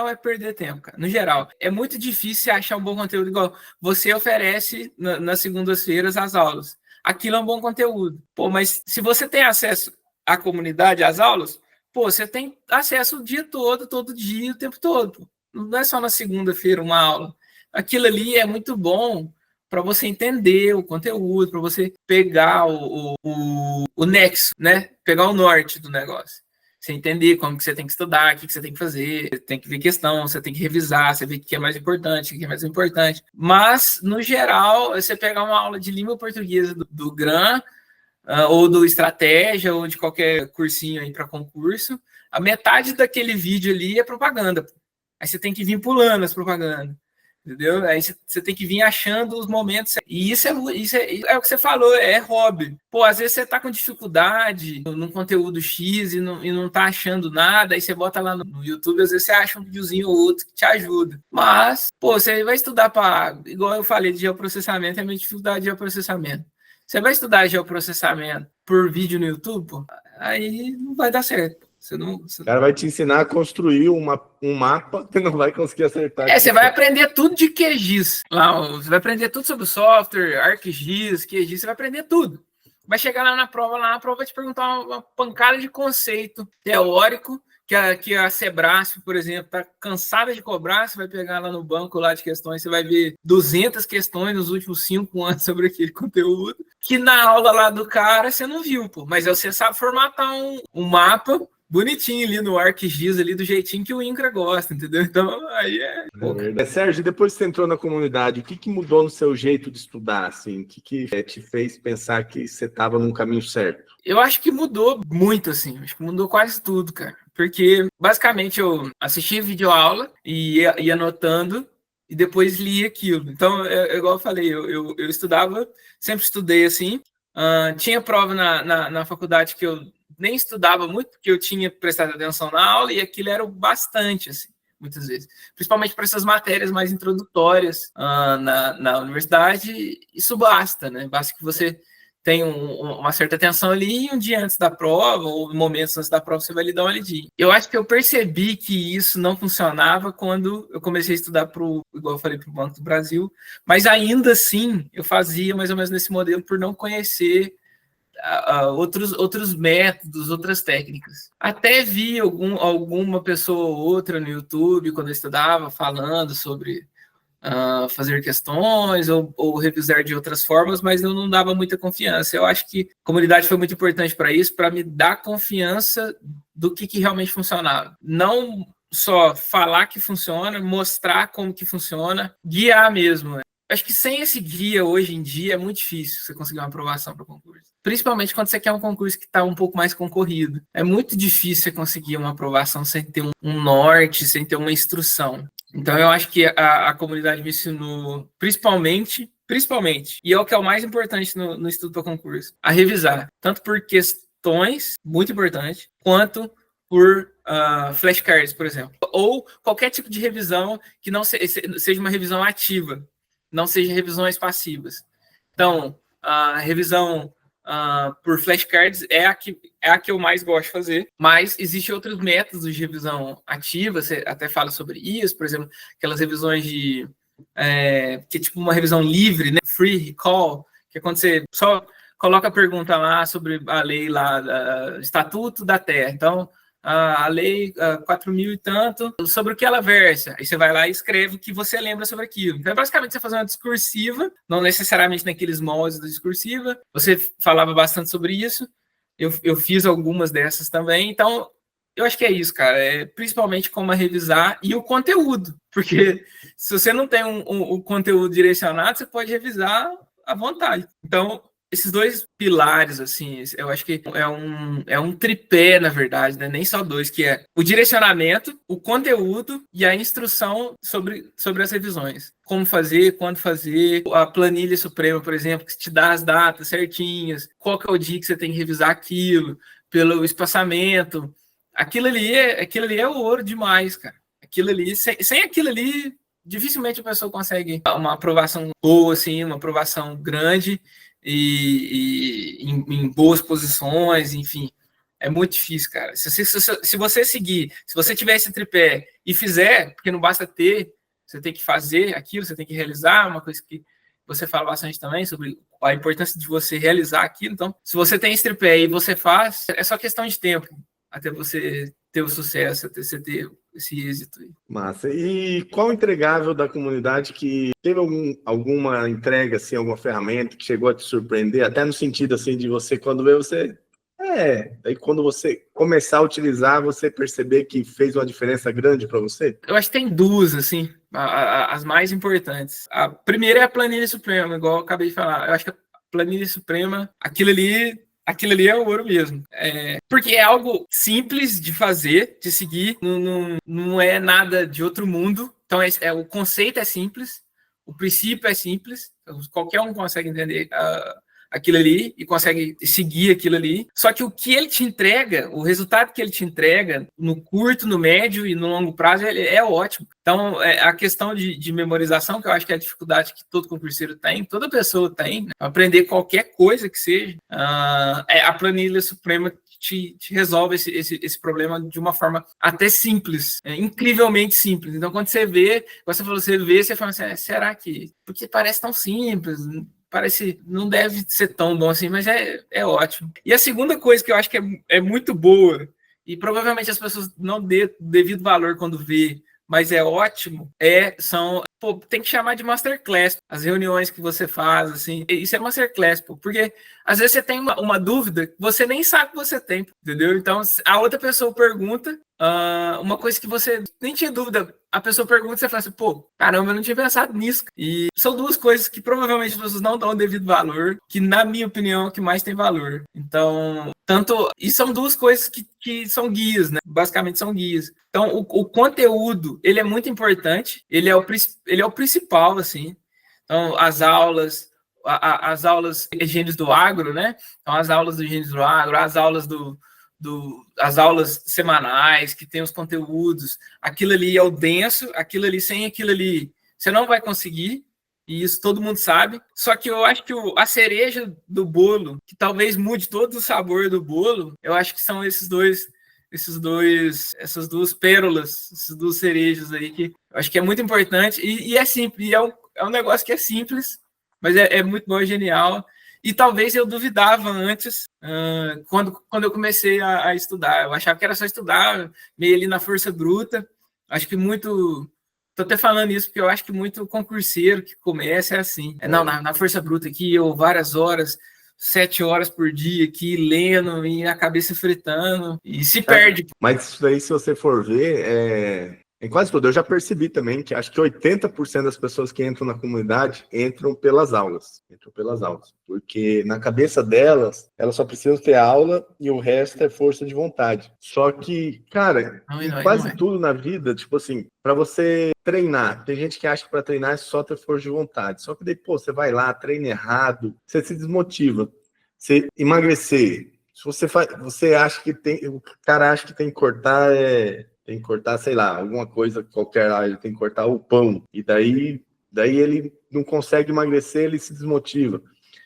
é perder tempo, cara. No geral, é muito difícil achar um bom conteúdo igual você oferece nas segundas-feiras as aulas. Aquilo é um bom conteúdo. Pô, mas se você tem acesso à comunidade, às aulas, pô, você tem acesso o dia todo dia, o tempo todo. Não é só na segunda-feira uma aula. Aquilo ali é muito bom para você entender o conteúdo, para você pegar o nexo, né? Pegar o norte do negócio. Você entender como que você tem que estudar, o que você tem que fazer, você tem que ver questão, você tem que revisar, você vê o que é mais importante, o que é mais importante. Mas, no geral, você pegar uma aula de língua portuguesa do Gran, ou do Estratégia, ou de qualquer cursinho aí para concurso, a metade daquele vídeo ali é propaganda. Aí você tem que vir pulando as propagandas. Entendeu? Aí você tem que vir achando os momentos. E isso é o que você falou, é hobby. Pô, às vezes você tá com dificuldade num conteúdo X e não tá achando nada, aí você bota lá no YouTube, às vezes você acha um videozinho ou outro que te ajuda. Mas, pô, você vai estudar para, igual eu falei de geoprocessamento, é a minha dificuldade de geoprocessamento. Você vai estudar geoprocessamento por vídeo no YouTube, pô, aí não vai dar certo. O cara vai te ensinar a construir um mapa e não vai conseguir acertar. Você vai aprender tudo de QGIS. Você vai aprender tudo sobre o software, ArcGIS, QGIS, você vai aprender tudo. Vai chegar lá na prova vai te perguntar uma pancada de conceito teórico, que a Sebrasp, por exemplo, está cansada de cobrar, você vai pegar lá no banco lá de questões, você vai ver 200 questões nos últimos 5 anos sobre aquele conteúdo, que na aula lá do cara você não viu, pô. Mas você sabe formatar um mapa bonitinho ali no ArcGIS, ali do jeitinho que o INCRA gosta, entendeu? Então, aí Sérgio, depois que você entrou na comunidade, o que mudou no seu jeito de estudar, assim? O que te fez pensar que você estava num caminho certo? Eu acho que mudou muito, assim. Acho que mudou quase tudo, cara. Porque, basicamente, eu assistia videoaula e ia anotando e depois lia aquilo. Então, igual eu falei, eu estudava, sempre estudei assim. Tinha prova na faculdade que eu nem estudava muito, porque eu tinha prestado atenção na aula e aquilo era o bastante, assim, muitas vezes. Principalmente para essas matérias mais introdutórias na universidade, isso basta, né? Basta que você tem uma certa atenção ali e um dia antes da prova, ou momentos antes da prova, você vai lhe dar uma lidinha. Eu acho que eu percebi que isso não funcionava quando eu comecei a estudar igual eu falei, para o Banco do Brasil, mas ainda assim eu fazia mais ou menos nesse modelo por não conhecer outros métodos, outras técnicas. Até vi alguma pessoa ou outra no YouTube, quando eu estudava, falando sobre fazer questões ou revisar de outras formas, mas eu não dava muita confiança. Eu acho que a comunidade foi muito importante para isso, para me dar confiança do que realmente funcionava. Não só falar que funciona, mostrar como que funciona, guiar mesmo, né? Acho que sem esse guia, hoje em dia, é muito difícil você conseguir uma aprovação para o concurso. Principalmente quando você quer um concurso que está um pouco mais concorrido. É muito difícil você conseguir uma aprovação sem ter um norte, sem ter uma instrução. Então, eu acho que a comunidade me ensinou, principalmente, e é o que é o mais importante no estudo para concurso, a revisar. Tanto por questões, muito importante, quanto por flashcards, por exemplo. Ou qualquer tipo de revisão que não seja uma revisão ativa, não seja revisões passivas. Então, a revisão por flashcards é a que eu mais gosto de fazer, mas existem outros métodos de revisão ativa, você até fala sobre isso, por exemplo, aquelas revisões que é tipo uma revisão livre, né? Free recall, que é quando você só coloca a pergunta lá sobre a lei lá, Estatuto da Terra. Então, a lei 4.000 e tanto, sobre o que ela versa. Aí você vai lá e escreve o que você lembra sobre aquilo. Então, basicamente, você fazer uma discursiva, não necessariamente naqueles moldes da discursiva. Você falava bastante sobre isso. Eu fiz algumas dessas também. Então, eu acho que é isso, cara. Principalmente como revisar e o conteúdo. Porque se você não tem um conteúdo direcionado, você pode revisar à vontade. Então, esses dois pilares, assim, eu acho que é um tripé, na verdade, né? Nem só dois, que é o direcionamento, o conteúdo e a instrução sobre as revisões. Como fazer, quando fazer, a planilha suprema, por exemplo, que te dá as datas certinhas, qual que é o dia que você tem que revisar aquilo, pelo espaçamento. Aquilo ali é ouro demais, cara. Aquilo ali, sem aquilo ali, dificilmente a pessoa consegue uma aprovação boa, assim, uma aprovação grande, e em boas posições, enfim, é muito difícil, cara. Se você seguir, se você tiver esse tripé e fizer, porque não basta ter, você tem que fazer aquilo, você tem que realizar, uma coisa que você fala bastante também sobre a importância de você realizar aquilo. Então, se você tem esse tripé e você faz, é só questão de tempo até você ter o sucesso, até você ter esse êxito aí. Massa. E qual entregável da comunidade que teve alguma entrega, assim, alguma ferramenta que chegou a te surpreender, até no sentido, assim, de você, quando vê você... Aí quando você começar a utilizar, você perceber que fez uma diferença grande para você? Eu acho que tem duas, assim, as mais importantes. A primeira é a planilha suprema, igual eu acabei de falar. Eu acho que a planilha suprema, aquilo ali é o ouro mesmo. Porque é algo simples de fazer, de seguir, não é nada de outro mundo. Então, o conceito é simples, o princípio é simples, qualquer um consegue entender aquilo ali e consegue seguir aquilo ali. Só que o que ele te entrega, o resultado que ele te entrega no curto, no médio e no longo prazo, ele é ótimo. Então, a questão de memorização, que eu acho que é a dificuldade que todo concurseiro tem, toda pessoa tem, né? Aprender qualquer coisa que seja, a planilha suprema te resolve esse problema de uma forma até simples, incrivelmente simples. Então, quando você vê, você fala assim, será que... Porque parece tão simples, parece, não deve ser tão bom assim, mas é ótimo. E a segunda coisa que eu acho que é muito boa, e provavelmente as pessoas não dê devido valor quando vê, mas é ótimo, tem que chamar de masterclass as reuniões que você faz, assim, isso é masterclass, porque às vezes você tem uma dúvida que você nem sabe que você tem, entendeu? Então, a outra pessoa pergunta uma coisa que você nem tinha dúvida. A pessoa pergunta e você fala assim, pô, caramba, eu não tinha pensado nisso. E são duas coisas que provavelmente as pessoas não dão o devido valor, que na minha opinião é o que mais tem valor. Então, e são duas coisas que são guias, né? Basicamente são guias. Então, o conteúdo, ele é muito importante, ele é o principal, assim. Então, as aulas Gênios do Agro, né? Então, as aulas do Gênios do Agro, as aulas as aulas semanais, que tem os conteúdos, aquilo ali é o denso, aquilo ali, sem aquilo ali, você não vai conseguir, e isso todo mundo sabe. Só que eu acho que a cereja do bolo, que talvez mude todo o sabor do bolo, eu acho que são essas duas pérolas, essas duas cerejas aí, que eu acho que é muito importante, e é simples, é um negócio que é simples, mas é muito bom, é genial. E talvez eu duvidava antes, quando eu comecei a estudar. Eu achava que era só estudar, meio ali na força bruta. Acho que muito... Estou até falando isso porque eu acho que muito concurseiro que começa é assim. Não, na força bruta aqui, eu várias horas, 7 horas por dia aqui, lendo e a cabeça fritando, e se perde. Mas isso daí, se você for ver, em quase tudo, eu já percebi também que acho que 80% das pessoas que entram na comunidade entram pelas aulas. Porque na cabeça delas, elas só precisam ter aula e o resto é força de vontade. Só que, cara, quase tudo na vida, tipo assim, para você treinar, tem gente que acha que para treinar é só ter força de vontade. Só que daí, pô, você vai lá, treina errado, você se desmotiva. Você emagrecer, se você acha que o cara acha que tem que cortar, sei lá, alguma coisa qualquer, ele tem que cortar o pão, e daí ele não consegue emagrecer, ele se desmotiva.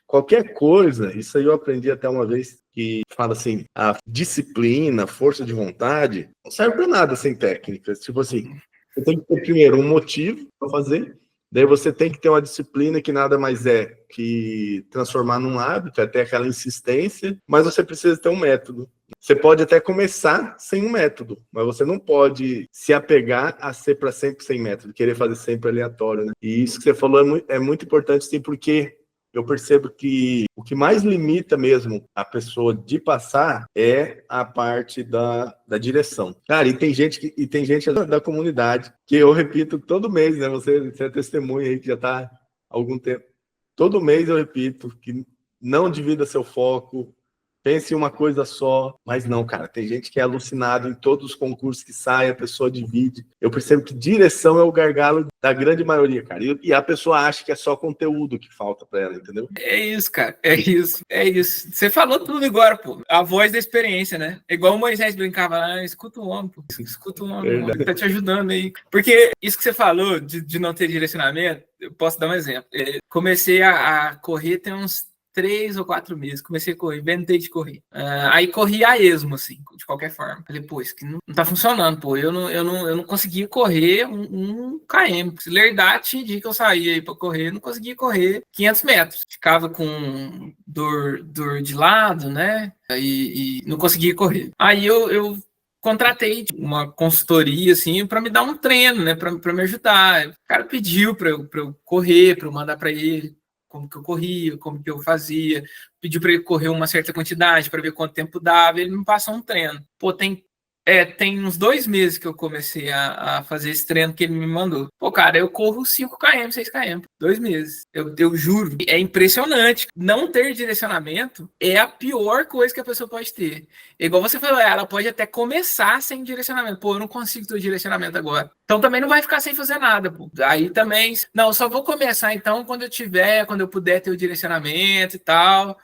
Qualquer coisa, isso aí eu aprendi até uma vez, que fala assim, a disciplina, força de vontade, não serve para nada sem técnicas. Tipo assim, você tem que ter primeiro um motivo para fazer, daí você tem que ter uma disciplina que nada mais é que transformar num hábito, é ter aquela insistência, mas você precisa ter um método. Você pode até começar sem um método, mas você não pode se apegar a ser para sempre sem método, querer fazer sempre aleatório, né? E isso que você falou é muito importante, sim, porque eu percebo que o que mais limita mesmo a pessoa de passar é a parte da direção. Cara, e tem gente da comunidade, que eu repito todo mês, né? Você é testemunha aí que já está há algum tempo. Todo mês eu repito que não divida seu foco, pense em uma coisa só, mas não, cara, tem gente que é alucinado em todos os concursos que sai, a pessoa divide. Eu percebo que direção é o gargalo da grande maioria, cara. E a pessoa acha que é só conteúdo que falta para ela, entendeu? É isso, cara. É isso. Você falou tudo agora, pô. A voz da experiência, né? É igual o Moisés brincava lá, escuta o homem, pô. Escuta o homem, ele tá te ajudando aí. Porque isso que você falou de não ter direcionamento, eu posso dar um exemplo. Comecei a correr tem uns 3 ou 4 meses, comecei a correr, inventei de correr. Aí corri a esmo, assim, de qualquer forma. Falei, pô, isso aqui não tá funcionando, pô. Eu não conseguia correr um km. Se Lerdar tinha dia que eu saía aí pra correr, eu não conseguia correr 500 metros. Ficava com dor de lado, né? E não conseguia correr. Aí eu contratei uma consultoria, assim, para me dar um treino, né? Para me ajudar. O cara pediu para eu correr, para eu mandar para ele como que eu corria, como que eu fazia, pediu para ele correr uma certa quantidade para ver quanto tempo dava, ele me passou um treino. Pô, tem uns 2 meses que eu comecei a fazer esse treino que ele me mandou. Pô, cara, eu corro 5 km, 6 km, 2 meses. Eu juro, é impressionante. Não ter direcionamento é a pior coisa que a pessoa pode ter. Igual você falou, ela pode até começar sem direcionamento. Pô, eu não consigo ter direcionamento agora. Então também não vai ficar sem fazer nada, pô. Aí também, não, só vou começar então quando eu puder ter o direcionamento e tal.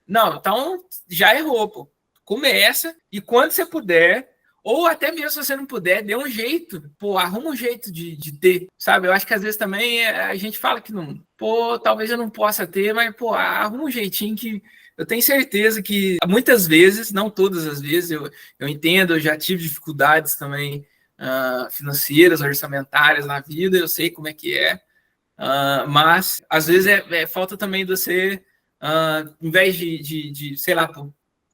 Não, então já errou, pô. Começa e quando você puder, ou até mesmo se você não puder, dê um jeito, pô, arruma um jeito de ter, sabe? Eu acho que às vezes também a gente fala que não, pô, talvez eu não possa ter, mas, pô, arruma um jeitinho que eu tenho certeza que muitas vezes, não todas as vezes, eu entendo, eu já tive dificuldades também financeiras, orçamentárias na vida, eu sei como é que é, mas às vezes falta também de você, em vez de sei lá, pô,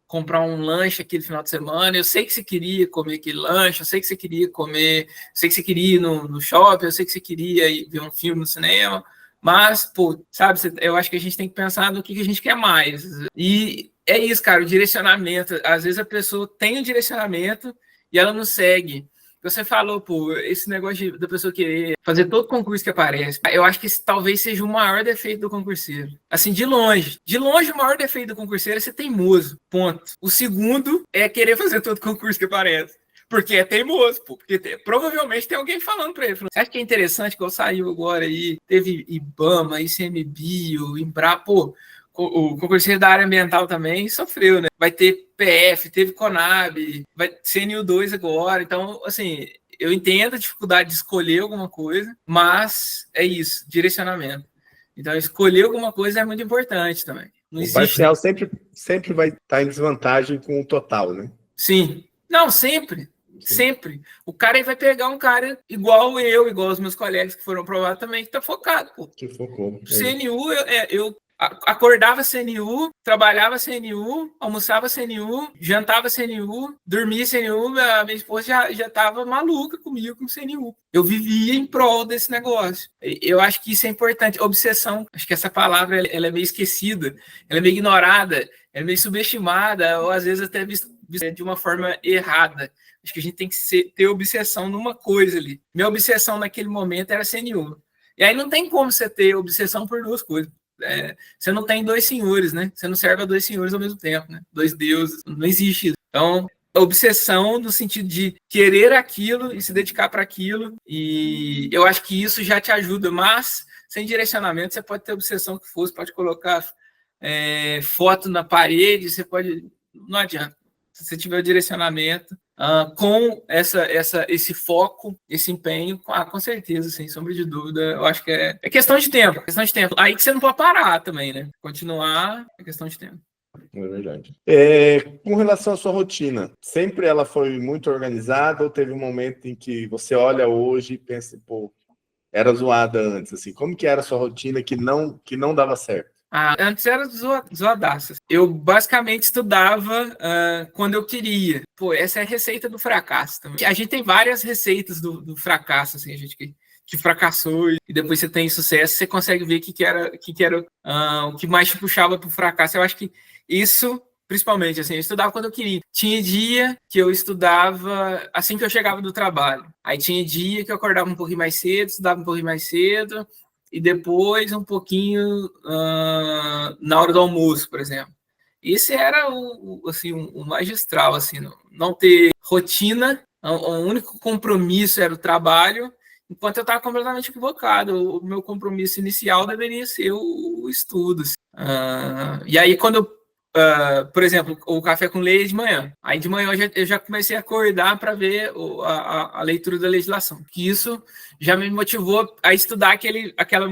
comprar um lanche aquele final de semana, eu sei que você queria comer aquele lanche, eu sei que você queria comer, eu sei que você queria ir no shopping, eu sei que você queria ir ver um filme no cinema, mas, pô, sabe, eu acho que a gente tem que pensar no que a gente quer mais. E é isso, cara, o direcionamento. Às vezes a pessoa tem um direcionamento e ela não segue. Você falou, pô, esse negócio da pessoa querer fazer todo concurso que aparece. Eu acho que esse talvez seja o maior defeito do concurseiro. Assim, de longe. De longe, o maior defeito do concurseiro é ser teimoso. Ponto. O segundo é querer fazer todo concurso que aparece. Porque é teimoso, pô. Porque provavelmente tem alguém falando pra ele. Você acha que é interessante que eu saiu agora aí? Teve IBAMA, ICMBio, Embrapa, pô. O concurseiro da área ambiental também sofreu, né? Vai ter PF, teve Conab, vai CNU2 agora. Então, assim, eu entendo a dificuldade de escolher alguma coisa, mas é isso, direcionamento. Então, escolher alguma coisa é muito importante também. Não existe... O parcial sempre vai estar em desvantagem com o total, né? Sim. Não, sempre. Sim. Sempre. O cara aí vai pegar um cara igual eu, igual os meus colegas que foram aprovados também, que tá focado, pô. Que focou. CNU, eu acordava CNU, trabalhava CNU, almoçava CNU, jantava CNU, dormia CNU, minha esposa já tava maluca comigo com CNU. Eu vivia em prol desse negócio. Eu acho que isso é importante. Obsessão, acho que essa palavra ela é meio esquecida, ela é meio ignorada, ela é meio subestimada, ou às vezes até vista de uma forma errada. Acho que a gente tem que ter obsessão numa coisa ali. Minha obsessão naquele momento era CNU. E aí não tem como você ter obsessão por duas coisas. Você não tem dois senhores, né? Você não serve a dois senhores ao mesmo tempo, né? Dois deuses, não existe isso. Então, obsessão no sentido de querer aquilo e se dedicar para aquilo, e eu acho que isso já te ajuda, mas sem direcionamento você pode ter obsessão que for, você pode colocar foto na parede, você pode... Não adianta. Se você tiver o direcionamento, com esse foco, esse empenho, com certeza, sem sombra de dúvida, eu acho que é questão de tempo. Aí que você não pode parar também, né? Continuar é questão de tempo. É verdade. Com relação à sua rotina, sempre ela foi muito organizada ou teve um momento em que você olha hoje e pensa, pô, era zoada antes, assim, como que era a sua rotina que não dava certo? Antes era zoadaço. Eu basicamente estudava quando eu queria. Pô, essa é a receita do fracasso também. A gente tem várias receitas do fracasso, assim, a gente que fracassou e depois você tem sucesso, você consegue ver o que era o que mais te puxava para o fracasso. Eu acho que isso, principalmente, assim, eu estudava quando eu queria. Tinha dia que eu estudava assim que eu chegava do trabalho. Aí tinha dia que eu acordava um pouquinho mais cedo, estudava um pouquinho mais cedo, e depois um pouquinho na hora do almoço, por exemplo. Esse era o magistral, assim, não ter rotina, o único compromisso era o trabalho, enquanto eu estava completamente equivocado. O meu compromisso inicial deveria ser o estudo. Assim. E aí, quando eu por exemplo, o café com leite de manhã. Aí de manhã eu já comecei a acordar para ver a leitura da legislação. Que isso já me motivou a estudar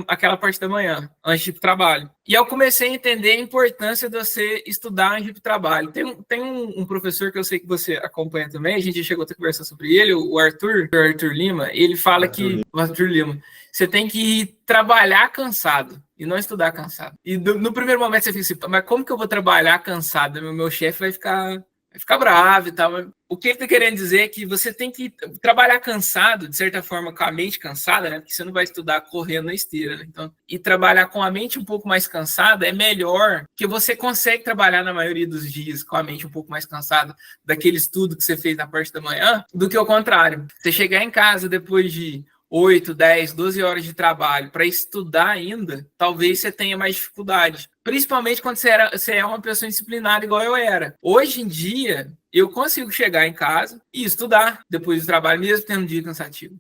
aquela parte da manhã, antes de ir para o trabalho. E eu comecei a entender a importância de você estudar antes de ir para o trabalho. Tem um professor que eu sei que você acompanha também, a gente já chegou a conversar sobre ele, o Arthur Lima, ele fala o Arthur Lima, você tem que trabalhar cansado e não estudar cansado. E no primeiro momento você fica assim, mas como que eu vou trabalhar cansado? Meu chefe vai ficar bravo e tal. O que ele está querendo dizer é que você tem que trabalhar cansado, de certa forma, com a mente cansada, né? Porque você não vai estudar correndo na esteira, né? Então, e trabalhar com a mente um pouco mais cansada é melhor, porque você consegue trabalhar na maioria dos dias com a mente um pouco mais cansada daquele estudo que você fez na parte da manhã, do que o contrário. Você chegar em casa depois de 8, 10, 12 horas de trabalho para estudar ainda, talvez você tenha mais dificuldade. Principalmente quando você é uma pessoa disciplinada igual eu era. Hoje em dia, eu consigo chegar em casa e estudar depois do trabalho, mesmo tendo um dia cansativo.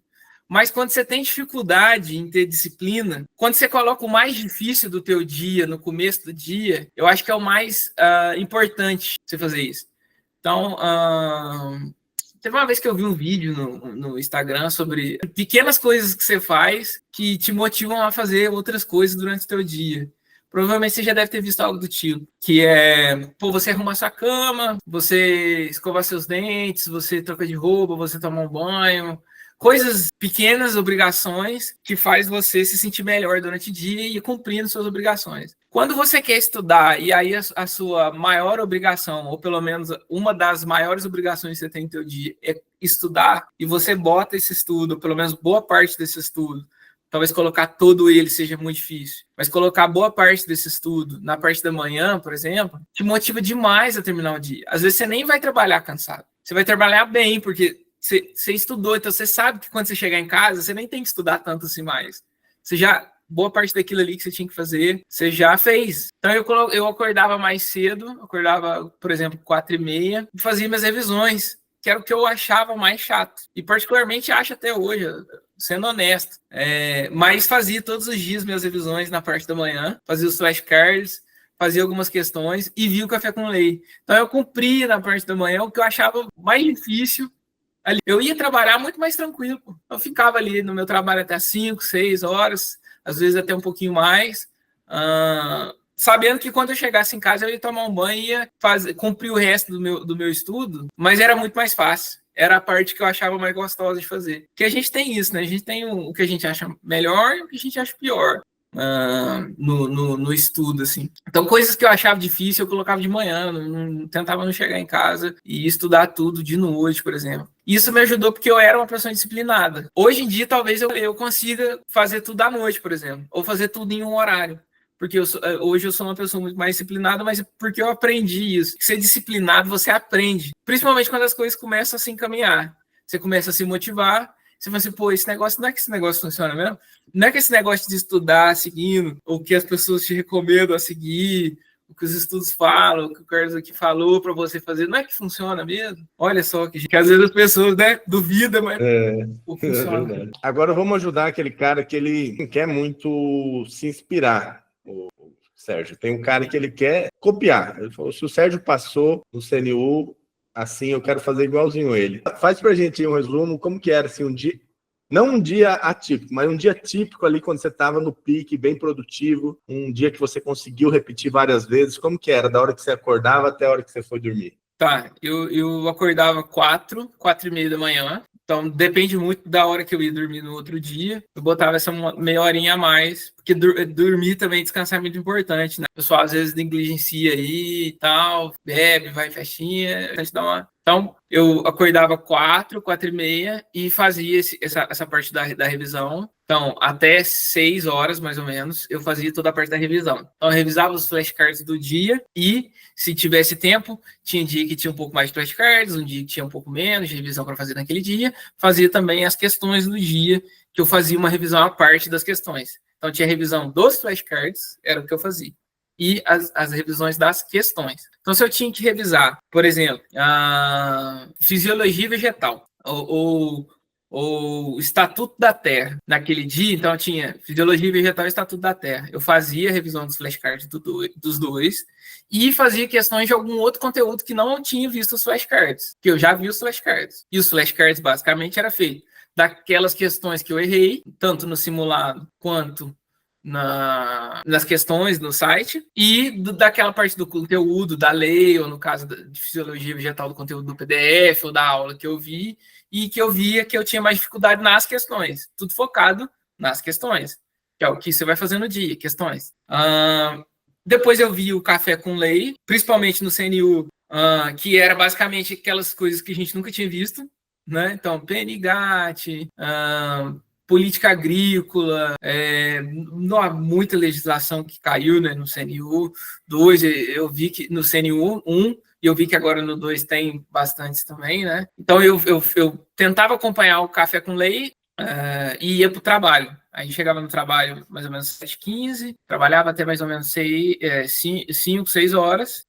Mas quando você tem dificuldade em ter disciplina, quando você coloca o mais difícil do teu dia no começo do dia, eu acho que é o mais importante você fazer isso. Então, teve uma vez que eu vi um vídeo no Instagram sobre pequenas coisas que você faz que te motivam a fazer outras coisas durante o teu dia. Provavelmente você já deve ter visto algo do tipo, que é, você arruma sua cama, você escova seus dentes, você troca de roupa, você toma um banho, coisas pequenas, obrigações, que faz você se sentir melhor durante o dia e ir cumprindo suas obrigações. Quando você quer estudar, e aí a sua maior obrigação, ou pelo menos uma das maiores obrigações que você tem no seu dia é estudar, e você bota esse estudo, pelo menos boa parte desse estudo, talvez colocar todo ele seja muito difícil, mas colocar boa parte desse estudo na parte da manhã, por exemplo, te motiva demais a terminar o dia. Às vezes você nem vai trabalhar cansado. você vai trabalhar bem, porque você estudou, então você sabe que quando você chegar em casa, você nem tem que estudar tanto assim mais. Você já, boa parte daquilo ali que você tinha que fazer, você já fez. Então eu acordava mais cedo, acordava, por exemplo, 4h30, e fazia minhas revisões, que era o que eu achava mais chato. E particularmente acho até hoje, sendo honesto. Mas fazia todos os dias minhas revisões na parte da manhã, fazia os flashcards, fazia algumas questões e via o café com leite. Então eu cumpria na parte da manhã o que eu achava mais difícil. Ali, eu ia trabalhar muito mais tranquilo. Eu ficava ali no meu trabalho até 5, 6 horas, às vezes até um pouquinho mais, sabendo que quando eu chegasse em casa eu ia tomar um banho e ia cumprir o resto do meu estudo, mas era muito mais fácil. Era a parte que eu achava mais gostosa de fazer. Porque a gente tem isso, né? A gente tem o que a gente acha melhor e o que a gente acha pior. No estudo, assim. Então, coisas que eu achava difícil, eu colocava de manhã, tentava não chegar em casa e estudar tudo de noite, por exemplo. Isso me ajudou porque eu era uma pessoa disciplinada. Hoje em dia, talvez eu consiga fazer tudo à noite, por exemplo, ou fazer tudo em um horário. Porque hoje eu sou uma pessoa muito mais disciplinada, mas porque eu aprendi isso. Ser disciplinado, você aprende. Principalmente quando as coisas começam a se encaminhar. Você começa a se motivar, você fala assim, pô, esse negócio, não é que esse negócio funciona mesmo? Não é que esse negócio de estudar seguindo, ou que as pessoas te recomendam a seguir, o que os estudos falam, o que o Carlos aqui falou para você fazer, não é que funciona mesmo? Olha só, que às vezes as pessoas, né, duvidam, mas funciona. É. Agora vamos ajudar aquele cara que ele quer muito se inspirar, o Sérgio. Tem um cara que ele quer copiar. Ele falou, se o Sérgio passou no CNU, assim, eu quero fazer igualzinho ele. Faz pra gente um resumo, como que era, assim, um dia, não um dia atípico, mas um dia típico ali, quando você estava no pique, bem produtivo, um dia que você conseguiu repetir várias vezes, como que era, da hora que você acordava até a hora que você foi dormir? Tá, eu acordava 4h30 da manhã, então depende muito da hora que eu ia dormir no outro dia. Eu botava essa meia horinha a mais, porque dormir também, descansar é muito importante, né? O pessoal às vezes negligencia aí e tal, bebe, vai em festinha, a gente dá uma... Então, eu acordava 4h30 e fazia essa parte da revisão. Então, até 6 horas, mais ou menos, eu fazia toda a parte da revisão. Então, eu revisava os flashcards do dia e, se tivesse tempo, tinha dia que tinha um pouco mais de flashcards, um dia que tinha um pouco menos de revisão para fazer naquele dia. Fazia também as questões do dia, que eu fazia uma revisão à parte das questões. Então, tinha a revisão dos flashcards, era o que eu fazia. E as revisões das questões. Então, se eu tinha que revisar, por exemplo, a fisiologia vegetal, ou o Estatuto da Terra, naquele dia, então eu tinha Fisiologia Vegetal e Estatuto da Terra. Eu fazia a revisão dos flashcards dos dois e fazia questões de algum outro conteúdo que não tinha visto os flashcards, que eu já vi os flashcards. E os flashcards, basicamente, era feito daquelas questões que eu errei, tanto no simulado quanto nas questões no site, e daquela parte do conteúdo, da lei, ou no caso de fisiologia vegetal, do conteúdo do PDF, ou da aula que eu vi, e que eu via que eu tinha mais dificuldade nas questões. Tudo focado nas questões, que é o que você vai fazer no dia, questões. Depois eu vi o café com lei, principalmente no CNU, que era basicamente aquelas coisas que a gente nunca tinha visto, né? Então, PNGAT, política agrícola, não há muita legislação que caiu, né, no CNU 2, eu vi que no CNU 1, e eu vi que agora no 2 tem bastantes também, né? Então eu tentava acompanhar o café com lei e ia para o trabalho. Aí chegava no trabalho mais ou menos 7h15, trabalhava até mais ou menos 5, 6 horas,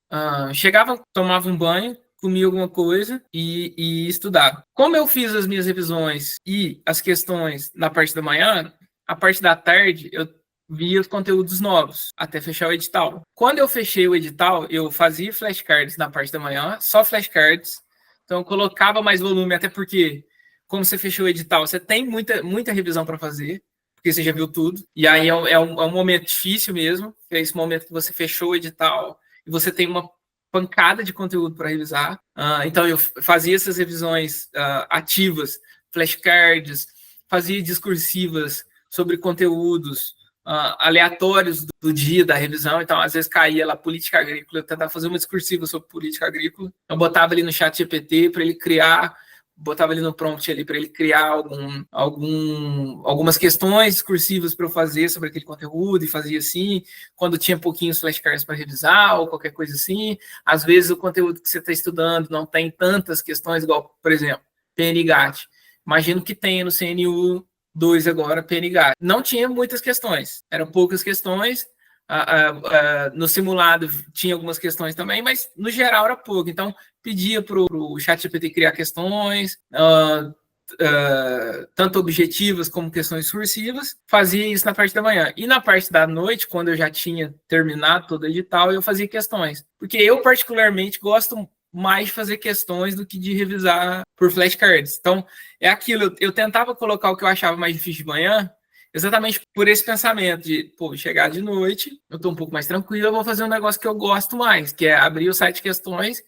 chegava, tomava um banho, comia alguma coisa e estudava. Como eu fiz as minhas revisões e as questões na parte da manhã, a parte da tarde eu via os conteúdos novos, até fechar o edital. Quando eu fechei o edital, eu fazia flashcards na parte da manhã, só flashcards, então eu colocava mais volume, até porque, como você fechou o edital, você tem muita revisão para fazer, porque você já viu tudo, e aí é um momento difícil mesmo, é esse momento que você fechou o edital e você tem uma pancada de conteúdo para revisar. Então, eu fazia essas revisões ativas, flashcards, fazia discursivas sobre conteúdos aleatórios do dia da revisão. Então, às vezes caía lá política agrícola, eu tentava fazer uma discursiva sobre política agrícola. Eu botava ali no chat GPT para ele criar botava ali no prompt ali para ele criar algumas questões discursivas para eu fazer sobre aquele conteúdo e fazia assim, quando tinha pouquinhos flashcards para revisar ou qualquer coisa assim. Às vezes o conteúdo que você está estudando não tem tantas questões, igual, por exemplo, PNGAT. Imagino que tenha no CNU 2 agora, PNGAT. Não tinha muitas questões, eram poucas questões. No simulado tinha algumas questões também, mas no geral era pouco. Então, pedia para o ChatGPT criar questões, tanto objetivas como questões discursivas, fazia isso na parte da manhã. E na parte da noite, quando eu já tinha terminado todo o edital, eu fazia questões. Porque eu, particularmente, gosto mais de fazer questões do que de revisar por flashcards. Então, é aquilo, eu tentava colocar o que eu achava mais difícil de manhã, exatamente por esse pensamento de, chegar de noite, eu estou um pouco mais tranquilo, eu vou fazer um negócio que eu gosto mais, que é abrir o site de questões,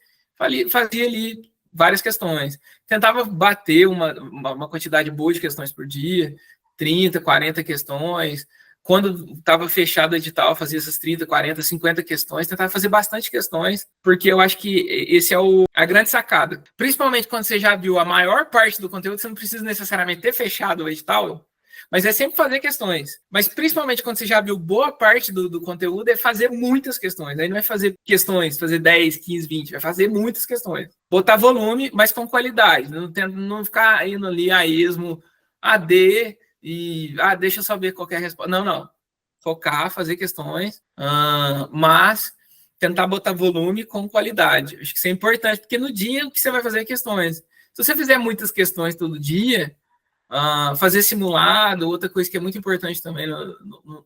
fazia ali várias questões. Tentava bater uma quantidade boa de questões por dia, 30, 40 questões. Quando estava fechado o edital, fazia essas 30, 40, 50 questões, tentava fazer bastante questões, porque eu acho que esse é a grande sacada. Principalmente quando você já viu a maior parte do conteúdo, você não precisa necessariamente ter fechado o edital, mas é sempre fazer questões. Mas principalmente quando você já viu boa parte do conteúdo, é fazer muitas questões. Aí não é fazer questões, fazer 10, 15, 20, vai fazer muitas questões. Botar volume, mas com qualidade. Não ficar indo ali a esmo, AD, e deixa eu só ver qualquer resposta. Não. Focar, fazer questões, mas tentar botar volume com qualidade. Acho que isso é importante, porque no dia o que você vai fazer é questões. Se você fizer muitas questões todo dia, fazer simulado, outra coisa que é muito importante também,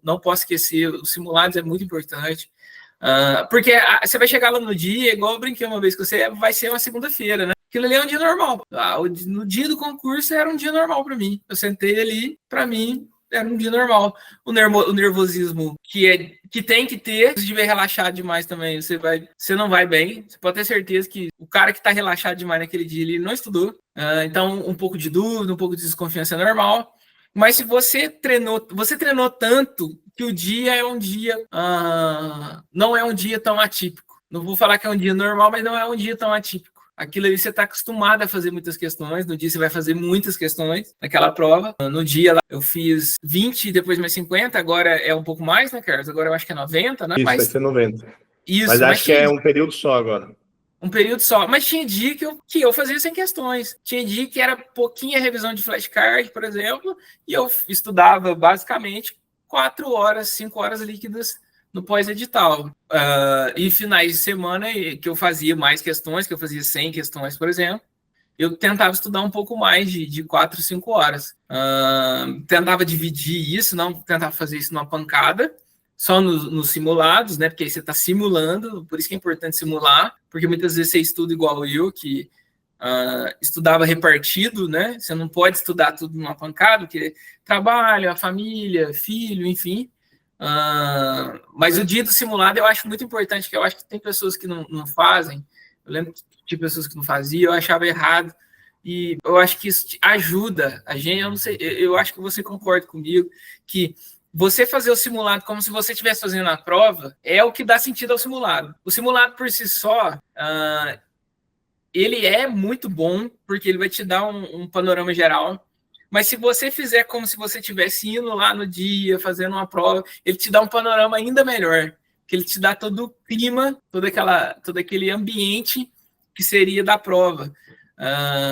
não posso esquecer, os simulados é muito importante, porque você vai chegar lá no dia, igual eu brinquei uma vez, que você vai ser uma segunda-feira, né? Aquilo ali é um dia normal. No dia do concurso era um dia normal para mim. Eu sentei ali, para mim, era um dia normal. O nervosismo que tem que ter, se estiver relaxado demais também, você não vai bem. Você pode ter certeza que o cara que está relaxado demais naquele dia, ele não estudou. Então, um pouco de dúvida, um pouco de desconfiança é normal. Mas se você treinou tanto que o dia é um dia, não é um dia tão atípico. Não vou falar que é um dia normal, mas não é um dia tão atípico. Aquilo aí você está acostumado a fazer muitas questões, no dia você vai fazer muitas questões naquela prova. No dia lá eu fiz 20, depois mais 50, agora é um pouco mais, né, Carlos? Agora eu acho que é 90, né? Isso, vai ser 90. Isso, mas acho que é um período só agora. Um período só. Mas tinha dia que eu fazia sem questões. Tinha dia que era pouquinha revisão de flashcard, por exemplo, e eu estudava basicamente 4 horas, 5 horas líquidas no pós-edital. E finais de semana que eu fazia mais questões, que eu fazia 100 questões, por exemplo, eu tentava estudar um pouco mais de 4, 5 horas. Tentava dividir isso, não tentava fazer isso numa pancada, só nos simulados, né? Porque aí você está simulando, por isso que é importante simular, porque muitas vezes você estuda igual eu, que estudava repartido, né? Você não pode estudar tudo numa pancada, porque trabalho, a família, filho, enfim. Mas o dia do simulado eu acho muito importante, que eu acho que tem pessoas que não fazem. Eu lembro de pessoas que não faziam, eu achava errado. E eu acho que isso ajuda a gente. Eu não sei, eu acho que você concorda comigo que você fazer o simulado como se você estivesse fazendo a prova é o que dá sentido ao simulado. O simulado por si só, ele é muito bom, porque ele vai te dar um panorama geral. Mas se você fizer como se você estivesse indo lá no dia, fazendo uma prova, ele te dá um panorama ainda melhor, que ele te dá todo o clima, todo aquele ambiente que seria da prova.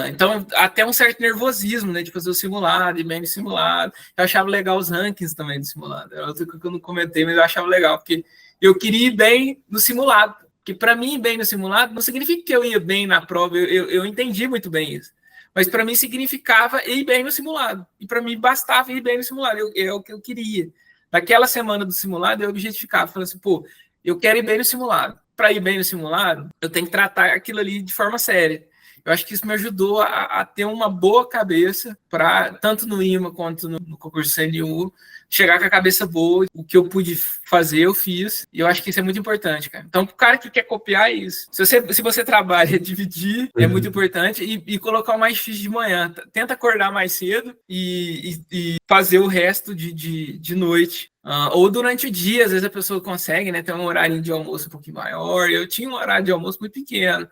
Então, até um certo nervosismo, né, de fazer o simulado, e bem no simulado. Eu achava legal os rankings também do simulado. É outra coisa que eu não comentei, mas eu achava legal, porque eu queria ir bem no simulado. Porque para mim, ir bem no simulado não significa que eu ia bem na prova, eu entendi muito bem isso. Mas para mim significava ir bem no simulado. E para mim bastava ir bem no simulado. É o que eu queria. Naquela semana do simulado, eu objetificava, falando assim, eu quero ir bem no simulado. Para ir bem no simulado, eu tenho que tratar aquilo ali de forma séria. Eu acho que isso me ajudou a ter uma boa cabeça para, tanto no IMA quanto no concurso CNU, chegar com a cabeça boa. O que eu pude fazer, eu fiz. E eu acho que isso é muito importante, cara. Então, o cara que quer copiar, é isso. Se você trabalha, dividir é muito importante. E colocar o mais difícil de manhã. Tenta acordar mais cedo e fazer o resto de noite. Ou durante o dia, às vezes a pessoa consegue, né? Ter um horário de almoço um pouquinho maior. Eu tinha um horário de almoço muito pequeno.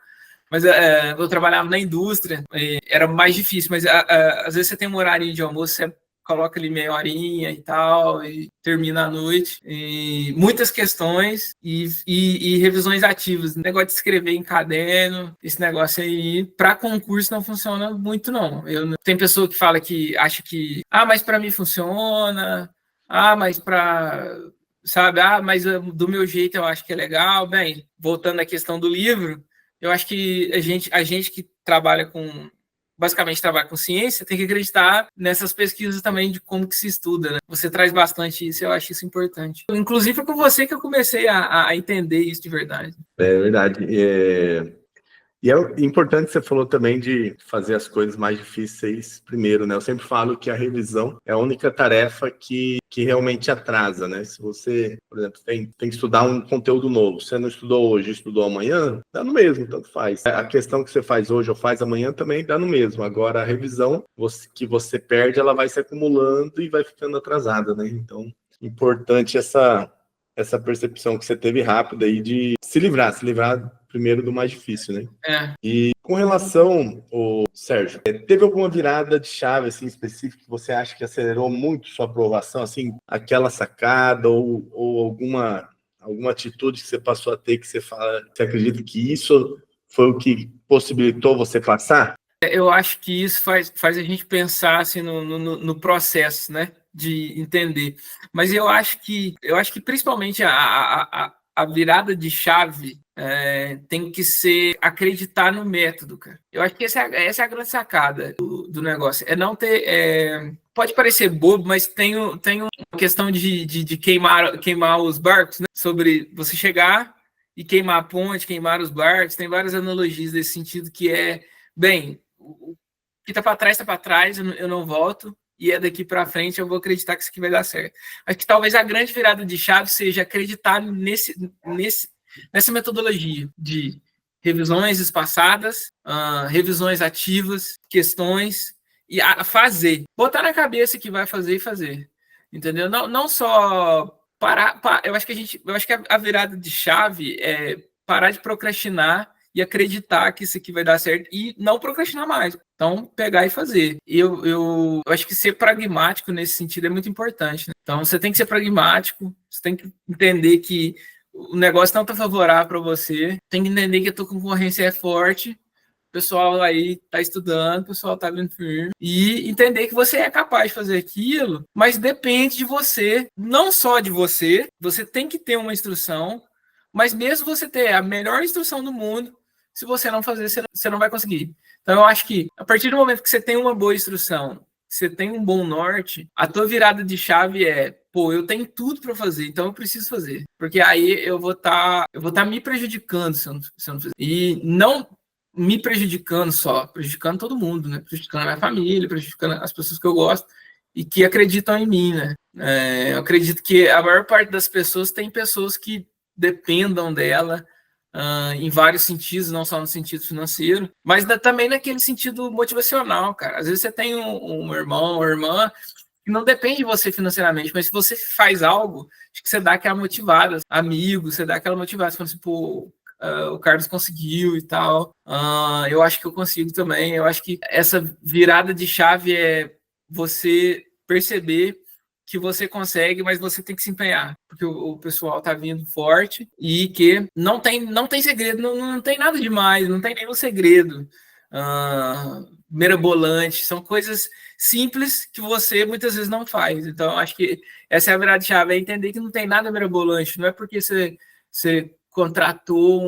Mas eu trabalhava na indústria, era mais difícil, mas às vezes você tem um horário de almoço, você coloca ali meia horinha e tal, e termina a noite. E muitas questões e revisões ativas. Negócio de escrever em caderno, esse negócio aí, para concurso não funciona muito, não. Tem pessoa que fala que acha que, mas para mim funciona, mas para... Sabe, mas do meu jeito eu acho que é legal. Bem, voltando à questão do livro, eu acho que a gente que basicamente trabalha com ciência, tem que acreditar nessas pesquisas também de como que se estuda, né? Você traz bastante isso, eu acho isso importante. Inclusive, foi com você que eu comecei a entender isso de verdade. É verdade. E é importante que você falou também de fazer as coisas mais difíceis primeiro, né? Eu sempre falo que a revisão é a única tarefa que realmente atrasa, né? Se você, por exemplo, tem que estudar um conteúdo novo, você não estudou hoje, estudou amanhã, dá no mesmo, tanto faz. A questão que você faz hoje ou faz amanhã também dá no mesmo. Agora, a revisão que você perde, ela vai se acumulando e vai ficando atrasada, né? Então, importante essa percepção que você teve rápida aí de se livrar primeiro do mais difícil, né? E com relação, Sérgio, teve alguma virada de chave assim, específica que você acha que acelerou muito sua aprovação, assim, aquela sacada ou alguma atitude que você passou a ter que você acredita que isso foi o que possibilitou você passar? Eu acho que isso faz a gente pensar assim, no processo, né, de entender. Mas eu acho que principalmente a virada de chave tem que ser acreditar no método, cara. Eu acho que essa é a grande sacada do negócio. É não ter... pode parecer bobo, mas tem uma questão de queimar os barcos, né? Sobre você chegar e queimar a ponte, queimar os barcos. Tem várias analogias desse sentido que bem, o que tá para trás, eu não volto, e é daqui para frente eu vou acreditar que isso aqui vai dar certo. Acho que talvez a grande virada de chave seja acreditar nessa metodologia de revisões espaçadas, revisões ativas, questões, e fazer. Botar na cabeça que vai fazer e fazer. Entendeu? Não só parar. Eu acho que a virada de chave é parar de procrastinar e acreditar que isso aqui vai dar certo e não procrastinar mais. Então, pegar e fazer. Eu acho que ser pragmático nesse sentido é muito importante, né? Então, você tem que ser pragmático, você tem que entender que o negócio não está favorável para você, tem que entender que a tua concorrência é forte, o pessoal aí está estudando, o pessoal está vindo firme, e entender que você é capaz de fazer aquilo, mas depende de você, não só de você tem que ter uma instrução, mas mesmo você ter a melhor instrução do mundo, se você não fazer, você não vai conseguir. Então, eu acho que, a partir do momento que você tem uma boa instrução, você tem um bom norte, a tua virada de chave eu tenho tudo para fazer, então eu preciso fazer. Porque aí eu vou estar me prejudicando se eu não fizer. E não me prejudicando só, prejudicando todo mundo, né? Prejudicando a minha família, prejudicando as pessoas que eu gosto e que acreditam em mim, né? Eu acredito que a maior parte das pessoas tem pessoas que dependam dela, em vários sentidos, não só no sentido financeiro, mas também naquele sentido motivacional, cara. Às vezes você tem um irmão, uma irmã que não depende de você financeiramente, mas se você faz algo, acho que você dá aquela motivada, amigo, você dá aquela motivada, você fala assim, pô, o Carlos conseguiu e tal, eu acho que eu consigo também. Eu acho que essa virada de chave é você perceber que você consegue, mas você tem que se empenhar, porque o pessoal tá vindo forte e que não tem segredo, não tem nada demais, não tem nenhum segredo mirabolante, são coisas simples que você muitas vezes não faz. Então, acho que essa é a virada de chave, é entender que não tem nada mirabolante, não é porque você contratou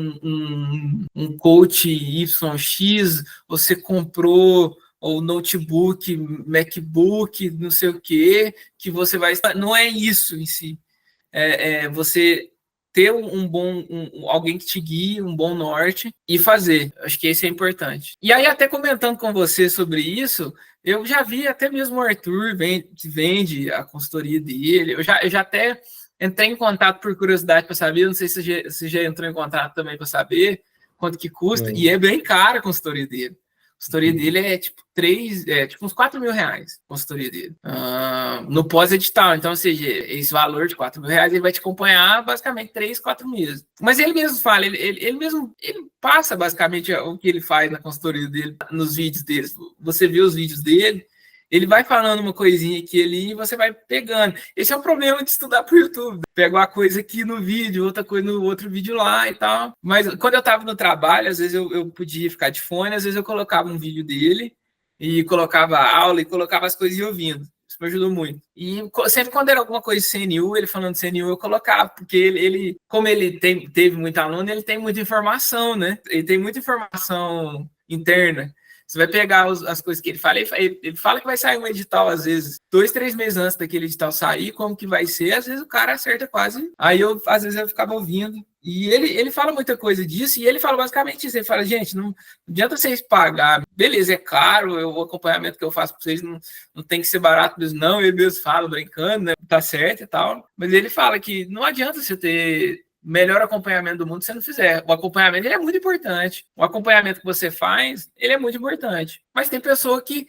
um coach YX, você comprou ou notebook, MacBook, não sei o que você vai... Não é isso em si. Você ter alguém que te guie, um bom norte e fazer. Acho que isso é importante. E aí, até comentando com você sobre isso, eu já vi até mesmo o Arthur, que vende a consultoria dele, eu já até entrei em contato por curiosidade para saber, não sei se você já entrou em contato também para saber quanto que custa, e é bem caro a consultoria dele. consultoria dele é tipo uns R$4.000, a consultoria dele. No pós-edital. Então, ou seja, esse valor de R$4.000 ele vai te acompanhar basicamente 3, 4 meses. Mas ele mesmo fala, ele passa basicamente o que ele faz na consultoria dele, nos vídeos dele. Você vê os vídeos dele, ele vai falando uma coisinha aqui ali e você vai pegando. Esse é o problema de estudar por YouTube. Pega uma coisa aqui no vídeo, outra coisa no outro vídeo lá e tal. Mas quando eu estava no trabalho, às vezes eu podia ficar de fone, às vezes eu colocava um vídeo dele e colocava a aula e colocava as coisas e ouvindo. Isso me ajudou muito. E sempre quando era alguma coisa de CNU, ele falando de CNU, eu colocava, porque ele como ele teve muito aluno, ele tem muita informação, né? Ele tem muita informação interna. Você vai pegar as coisas que ele fala, ele fala que vai sair um edital, às vezes, 2, 3 meses antes daquele edital sair, como que vai ser, às vezes o cara acerta quase. Aí às vezes eu ficava ouvindo. E ele fala muita coisa disso, e ele fala basicamente isso. Ele fala, gente, não adianta vocês pagar. Beleza, é caro, o acompanhamento que eu faço para vocês não tem que ser barato mesmo, não. Ele mesmo fala, brincando, né? Tá certo e tal. Mas ele fala que não adianta você ter melhor acompanhamento do mundo se você não fizer. O acompanhamento ele é muito importante. O acompanhamento que você faz, ele é muito importante. Mas tem pessoa que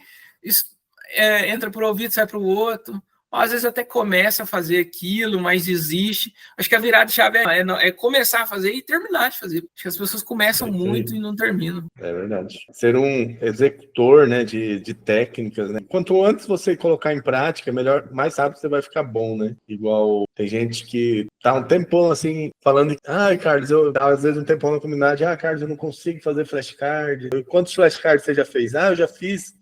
entra por um ouvido, sai para o outro. Às vezes até começa a fazer aquilo, mas desiste. Acho que a virada de chave é começar a fazer e terminar de fazer. Acho que as pessoas começam muito e não terminam. É verdade. Ser um executor, né, de técnicas, né? Quanto antes você colocar em prática, melhor, mais rápido você vai ficar bom, né? Igual tem gente que tá um tempão assim, falando, Carlos, eu às vezes um tempão na comunidade, Carlos, eu não consigo fazer flashcard. Quantos flashcards você já fez? Eu já fiz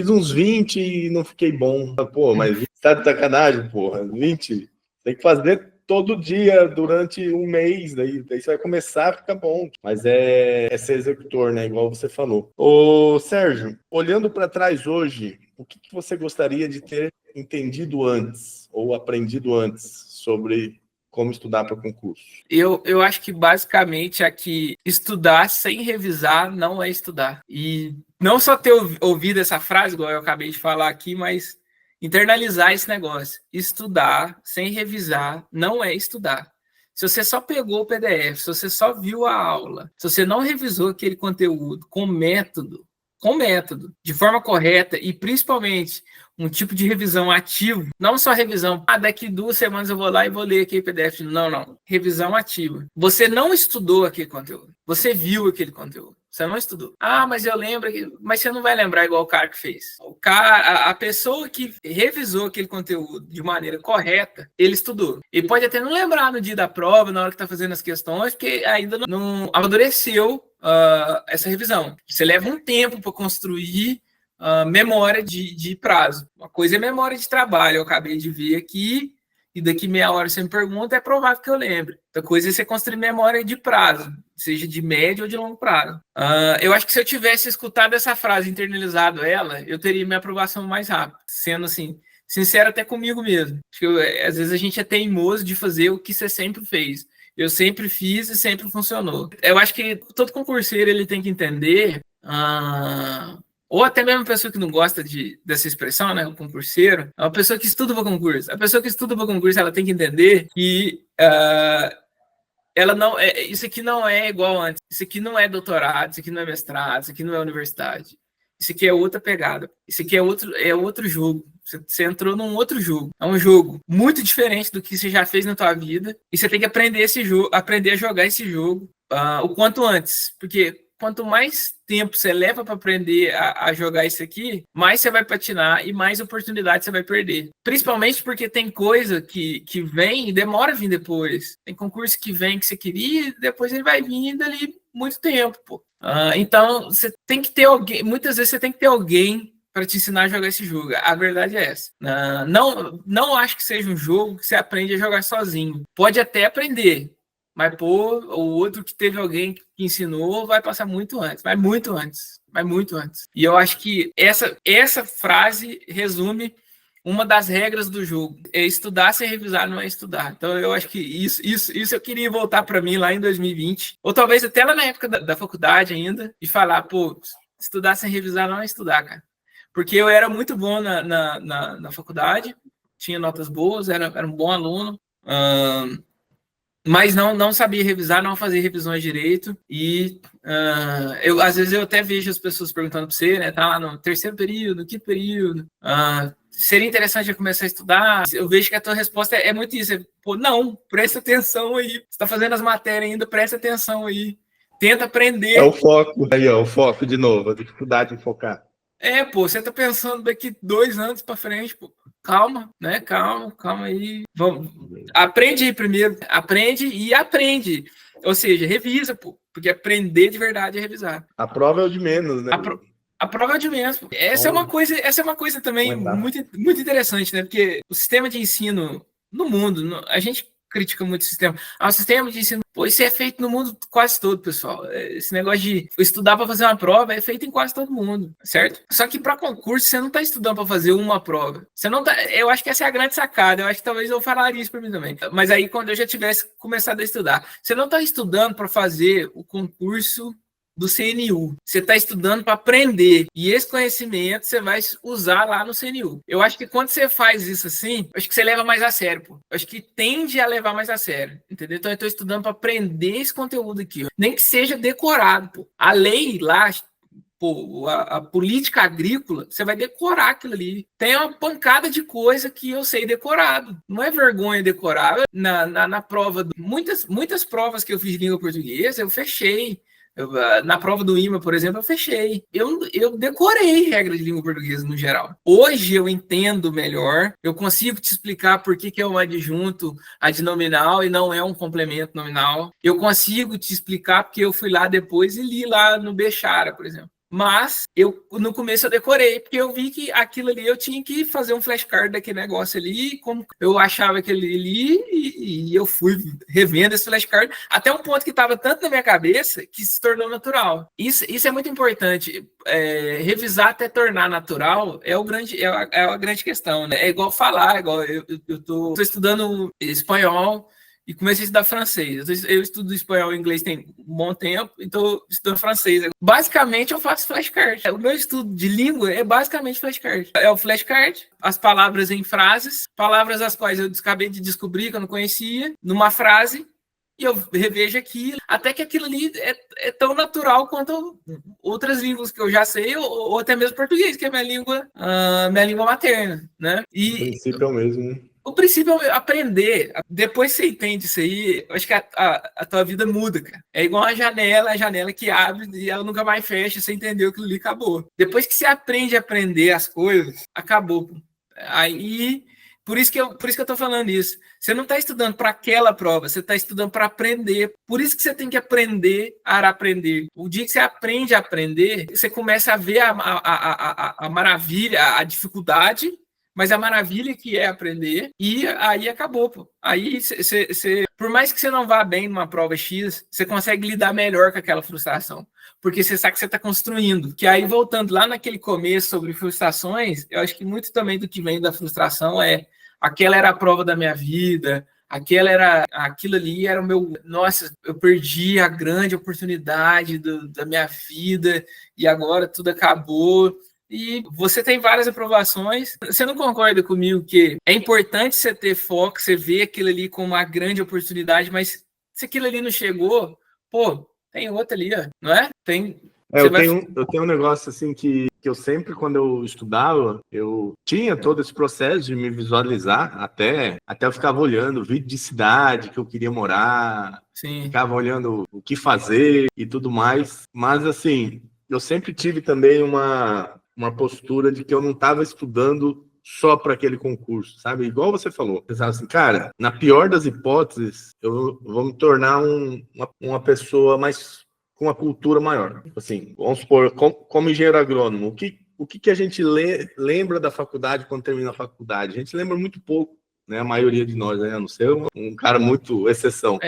uns 20 e não fiquei bom. Pô, mas tá de sacanagem, porra. 20? Tem que fazer todo dia durante um mês, daí você vai começar a ficar bom. Mas é ser executor, né? Igual você falou. Ô, Sérgio, olhando para trás hoje, o que você gostaria de ter entendido antes ou aprendido antes sobre como estudar para concurso? Eu acho que basicamente aqui estudar sem revisar não é estudar. E não só ter ouvido essa frase, igual eu acabei de falar aqui, mas internalizar esse negócio. Estudar sem revisar não é estudar. Se você só pegou o PDF, se você só viu a aula, se você não revisou aquele conteúdo com método, de forma correta e principalmente um tipo de revisão ativo, não só revisão, daqui 2 semanas eu vou lá e vou ler aquele PDF. Não. Revisão ativa. Você não estudou aquele conteúdo, você viu aquele conteúdo. Você não estudou. Mas eu lembro, mas você não vai lembrar igual o cara que fez. A pessoa que revisou aquele conteúdo de maneira correta, ele estudou. Ele pode até não lembrar no dia da prova, na hora que está fazendo as questões, porque ainda não amadureceu essa revisão. Você leva um tempo para construir memória de prazo. Uma coisa é memória de trabalho, eu acabei de ver aqui, e daqui meia hora você me pergunta, é provável que eu lembre. Outra coisa é você construir memória de prazo, seja de médio ou de longo prazo. Eu acho que se eu tivesse escutado essa frase, internalizado ela, eu teria minha aprovação mais rápido, sendo assim, sincero até comigo mesmo. Acho que às vezes a gente é teimoso de fazer o que você sempre fez. Eu sempre fiz e sempre funcionou. Eu acho que todo concurseiro ele tem que entender, ou até mesmo uma pessoa que não gosta dessa expressão, né, o concurseiro, é uma pessoa que estuda para concurso. A pessoa que estuda para concurso, ela tem que entender que ela não isso aqui não é igual antes. Isso aqui não é doutorado, isso aqui não é mestrado, isso aqui não é universidade. Isso aqui é outra pegada. Isso aqui é outro jogo. Você entrou num outro jogo. É um jogo muito diferente do que você já fez na tua vida. E você tem que aprender esse jogo, aprender a jogar esse jogo o quanto antes. Porque quanto mais tempo você leva para aprender a jogar isso aqui, mais você vai patinar e mais oportunidade você vai perder. Principalmente porque tem coisa que vem e demora a vir depois. Tem concurso que vem que você queria e depois ele vai vir dali muito tempo, pô. Então, você tem que ter alguém, muitas vezes você tem que ter alguém para te ensinar a jogar esse jogo. A verdade é essa. Não acho que seja um jogo que você aprende a jogar sozinho. Pode até aprender, mas pô, o outro que teve alguém que ensinou vai passar muito antes. Vai muito antes. E eu acho que essa frase resume uma das regras do jogo. É estudar sem revisar, não é estudar. Então, eu acho que isso eu queria voltar para mim lá em 2020. Ou talvez até lá na época da faculdade ainda. E falar, pô, estudar sem revisar não é estudar, cara. Porque eu era muito bom na faculdade. Tinha notas boas, era um bom aluno. mas não sabia revisar, não fazia revisões direito, e às vezes eu até vejo as pessoas perguntando para você, né, tá lá no terceiro período, quinto período, seria interessante eu começar a estudar? Eu vejo que a tua resposta é muito isso, pô, não, presta atenção aí, você está fazendo as matérias ainda, presta atenção aí, tenta aprender. É o foco, aí ó, o foco de novo, a dificuldade em focar. Pô, você tá pensando daqui 2 anos para frente, pô. Calma, né? Calma aí. Vamos. Aprende aí primeiro. Aprende e aprende. Ou seja, revisa, pô. Porque aprender de verdade é revisar. A prova é o de menos, né? A prova é o de menos. Pô. Essa é uma coisa também muito, muito interessante, né? Porque o sistema de ensino no mundo, a gente critica muito o sistema. O sistema de ensino, pô, isso é feito no mundo quase todo, pessoal. Esse negócio de estudar para fazer uma prova é feito em quase todo mundo, certo? Só que para concurso, você não está estudando para fazer uma prova. Você não tá, eu acho que essa é a grande sacada. Eu acho que talvez eu falaria isso para mim também. Mas aí, quando eu já tivesse começado a estudar, você não está estudando para fazer o concurso do CNU. Você está estudando para aprender. E esse conhecimento você vai usar lá no CNU. Eu acho que quando você faz isso assim, acho que você leva mais a sério, pô. Eu acho que tende a levar mais a sério. Entendeu? Então eu estou estudando para aprender esse conteúdo aqui. Ó. Nem que seja decorado, pô. A lei lá, pô, a política agrícola, você vai decorar aquilo ali. Tem uma pancada de coisa que eu sei decorado. Não é vergonha decorar. Na prova, muitas provas que eu fiz de língua portuguesa, eu fechei. Na prova do IMA, por exemplo, eu fechei. Eu decorei regra de língua portuguesa no geral. Hoje eu entendo melhor, eu consigo te explicar por que é um adjunto adnominal e não é um complemento nominal. Eu consigo te explicar porque eu fui lá depois e li lá no Bechara, por exemplo. Mas no começo eu decorei, porque eu vi que aquilo ali eu tinha que fazer um flashcard daquele negócio ali, como eu achava aquele ali, e eu fui revendo esse flashcard, até um ponto que estava tanto na minha cabeça que se tornou natural. Isso é muito importante. Revisar até tornar natural é a grande questão, né? É igual falar, eu estou estudando espanhol, e comecei a estudar francês. Eu estudo espanhol e inglês tem um bom tempo, então estudando francês. Basicamente, eu faço flashcard. O meu estudo de língua é basicamente flashcard. É o flashcard, as palavras em frases, palavras as quais eu acabei de descobrir que eu não conhecia, numa frase, e eu revejo aquilo, até que aquilo ali é tão natural quanto outras línguas que eu já sei, ou até mesmo português, que é minha língua materna, né? O princípio é o mesmo, né? O princípio é aprender. Depois que você entende isso aí, acho que a tua vida muda, cara. É igual a janela que abre e ela nunca mais fecha, você entendeu que ali acabou. Depois que você aprende a aprender as coisas, acabou. Aí, por isso que eu tô falando isso. Você não está estudando para aquela prova, você está estudando para aprender. Por isso que você tem que aprender a aprender. O dia que você aprende a aprender, você começa a ver a maravilha, a dificuldade, mas a maravilha que é aprender, e aí acabou, pô. Aí, por mais que você não vá bem numa prova X, você consegue lidar melhor com aquela frustração, porque você sabe que você está construindo. Que aí, voltando lá naquele começo sobre frustrações, eu acho que muito também do que vem da frustração aquela era a prova da minha vida, aquilo ali era o meu... Nossa, eu perdi a grande oportunidade da minha vida, e agora tudo acabou. E você tem várias aprovações. Você não concorda comigo que é importante você ter foco, você ver aquilo ali como uma grande oportunidade, mas se aquilo ali não chegou, pô, tem outra ali, ó, não é? Eu tenho um negócio assim que eu sempre, quando eu estudava, eu tinha todo esse processo de me visualizar, até eu ficava olhando vídeo de cidade que eu queria morar, Sim. Ficava olhando o que fazer e tudo mais, mas assim, eu sempre tive também uma postura de que eu não estava estudando só para aquele concurso, sabe? Igual você falou. Pensava assim, cara, na pior das hipóteses, eu vou me tornar uma pessoa mais com uma cultura maior. Assim, vamos supor, como engenheiro agrônomo, o que a gente lembra da faculdade quando termina a faculdade? A gente lembra muito pouco, né? A maioria de nós, né? A não ser um cara muito exceção.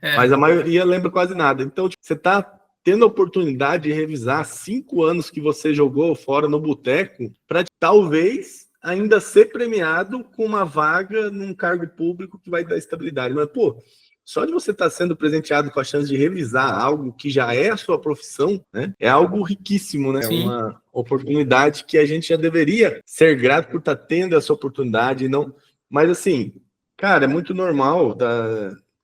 Mas a maioria lembra quase nada. Então, você está tendo a oportunidade de revisar 5 anos que você jogou fora no boteco para talvez ainda ser premiado com uma vaga num cargo público que vai dar estabilidade. Mas, pô, só de você estar sendo presenteado com a chance de revisar algo que já é a sua profissão, né? É algo riquíssimo, né? Sim. Uma oportunidade que a gente já deveria ser grato por estar tendo essa oportunidade. Não... Mas, assim, cara, é muito normal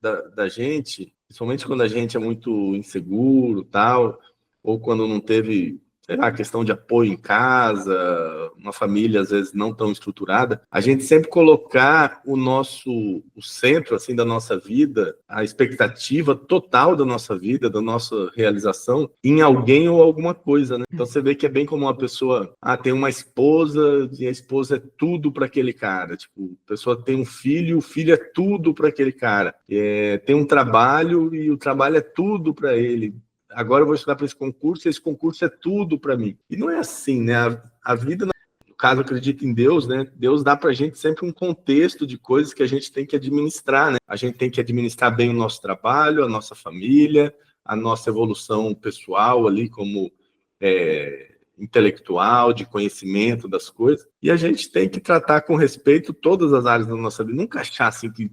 da gente, principalmente quando a gente é muito inseguro, tal, ou quando não teve, sei lá, questão de apoio em casa, uma família às vezes não tão estruturada, a gente sempre colocar o centro assim da nossa vida, a expectativa total da nossa vida, da nossa realização em alguém ou alguma coisa, né? Então você vê que é bem como uma pessoa, tem uma esposa e a esposa é tudo para aquele cara, tipo, a pessoa tem um filho, o filho é tudo para aquele cara, tem um trabalho e o trabalho é tudo para ele. Agora eu vou estudar para esse concurso é tudo para mim. E não é assim, né? A vida, no caso, acredito em Deus, né? Deus dá para a gente sempre um contexto de coisas que a gente tem que administrar, né? A gente tem que administrar bem o nosso trabalho, a nossa família, a nossa evolução pessoal ali, como intelectual, de conhecimento das coisas, e a gente tem que tratar com respeito todas as áreas da nossa vida, nunca achar assim que,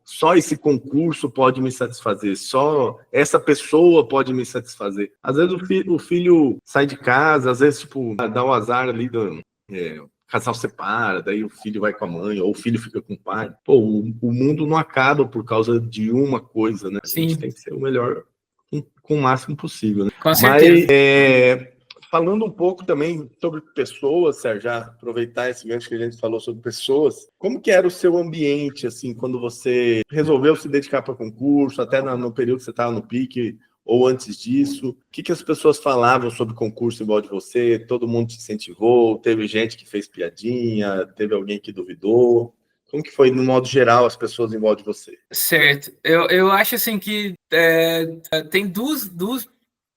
só esse concurso pode me satisfazer, só essa pessoa pode me satisfazer. Às vezes o filho sai de casa, às vezes, tipo, dá o azar ali o casal separa, daí o filho vai com a mãe, ou o filho fica com o pai. O mundo não acaba por causa de uma coisa, né? A gente tem que ser o melhor com o máximo possível, né? Com certeza. Mas, falando um pouco também sobre pessoas, Sérgio, já aproveitar esse gancho que a gente falou sobre pessoas, como que era o seu ambiente, assim, quando você resolveu se dedicar para concurso, até no período que você estava no pique, ou antes disso? O que as pessoas falavam sobre concurso em volta de você? Todo mundo te incentivou? Teve gente que fez piadinha? Teve alguém que duvidou? Como que foi, no modo geral, as pessoas em volta de você? Certo. Eu acho, assim, que tem duas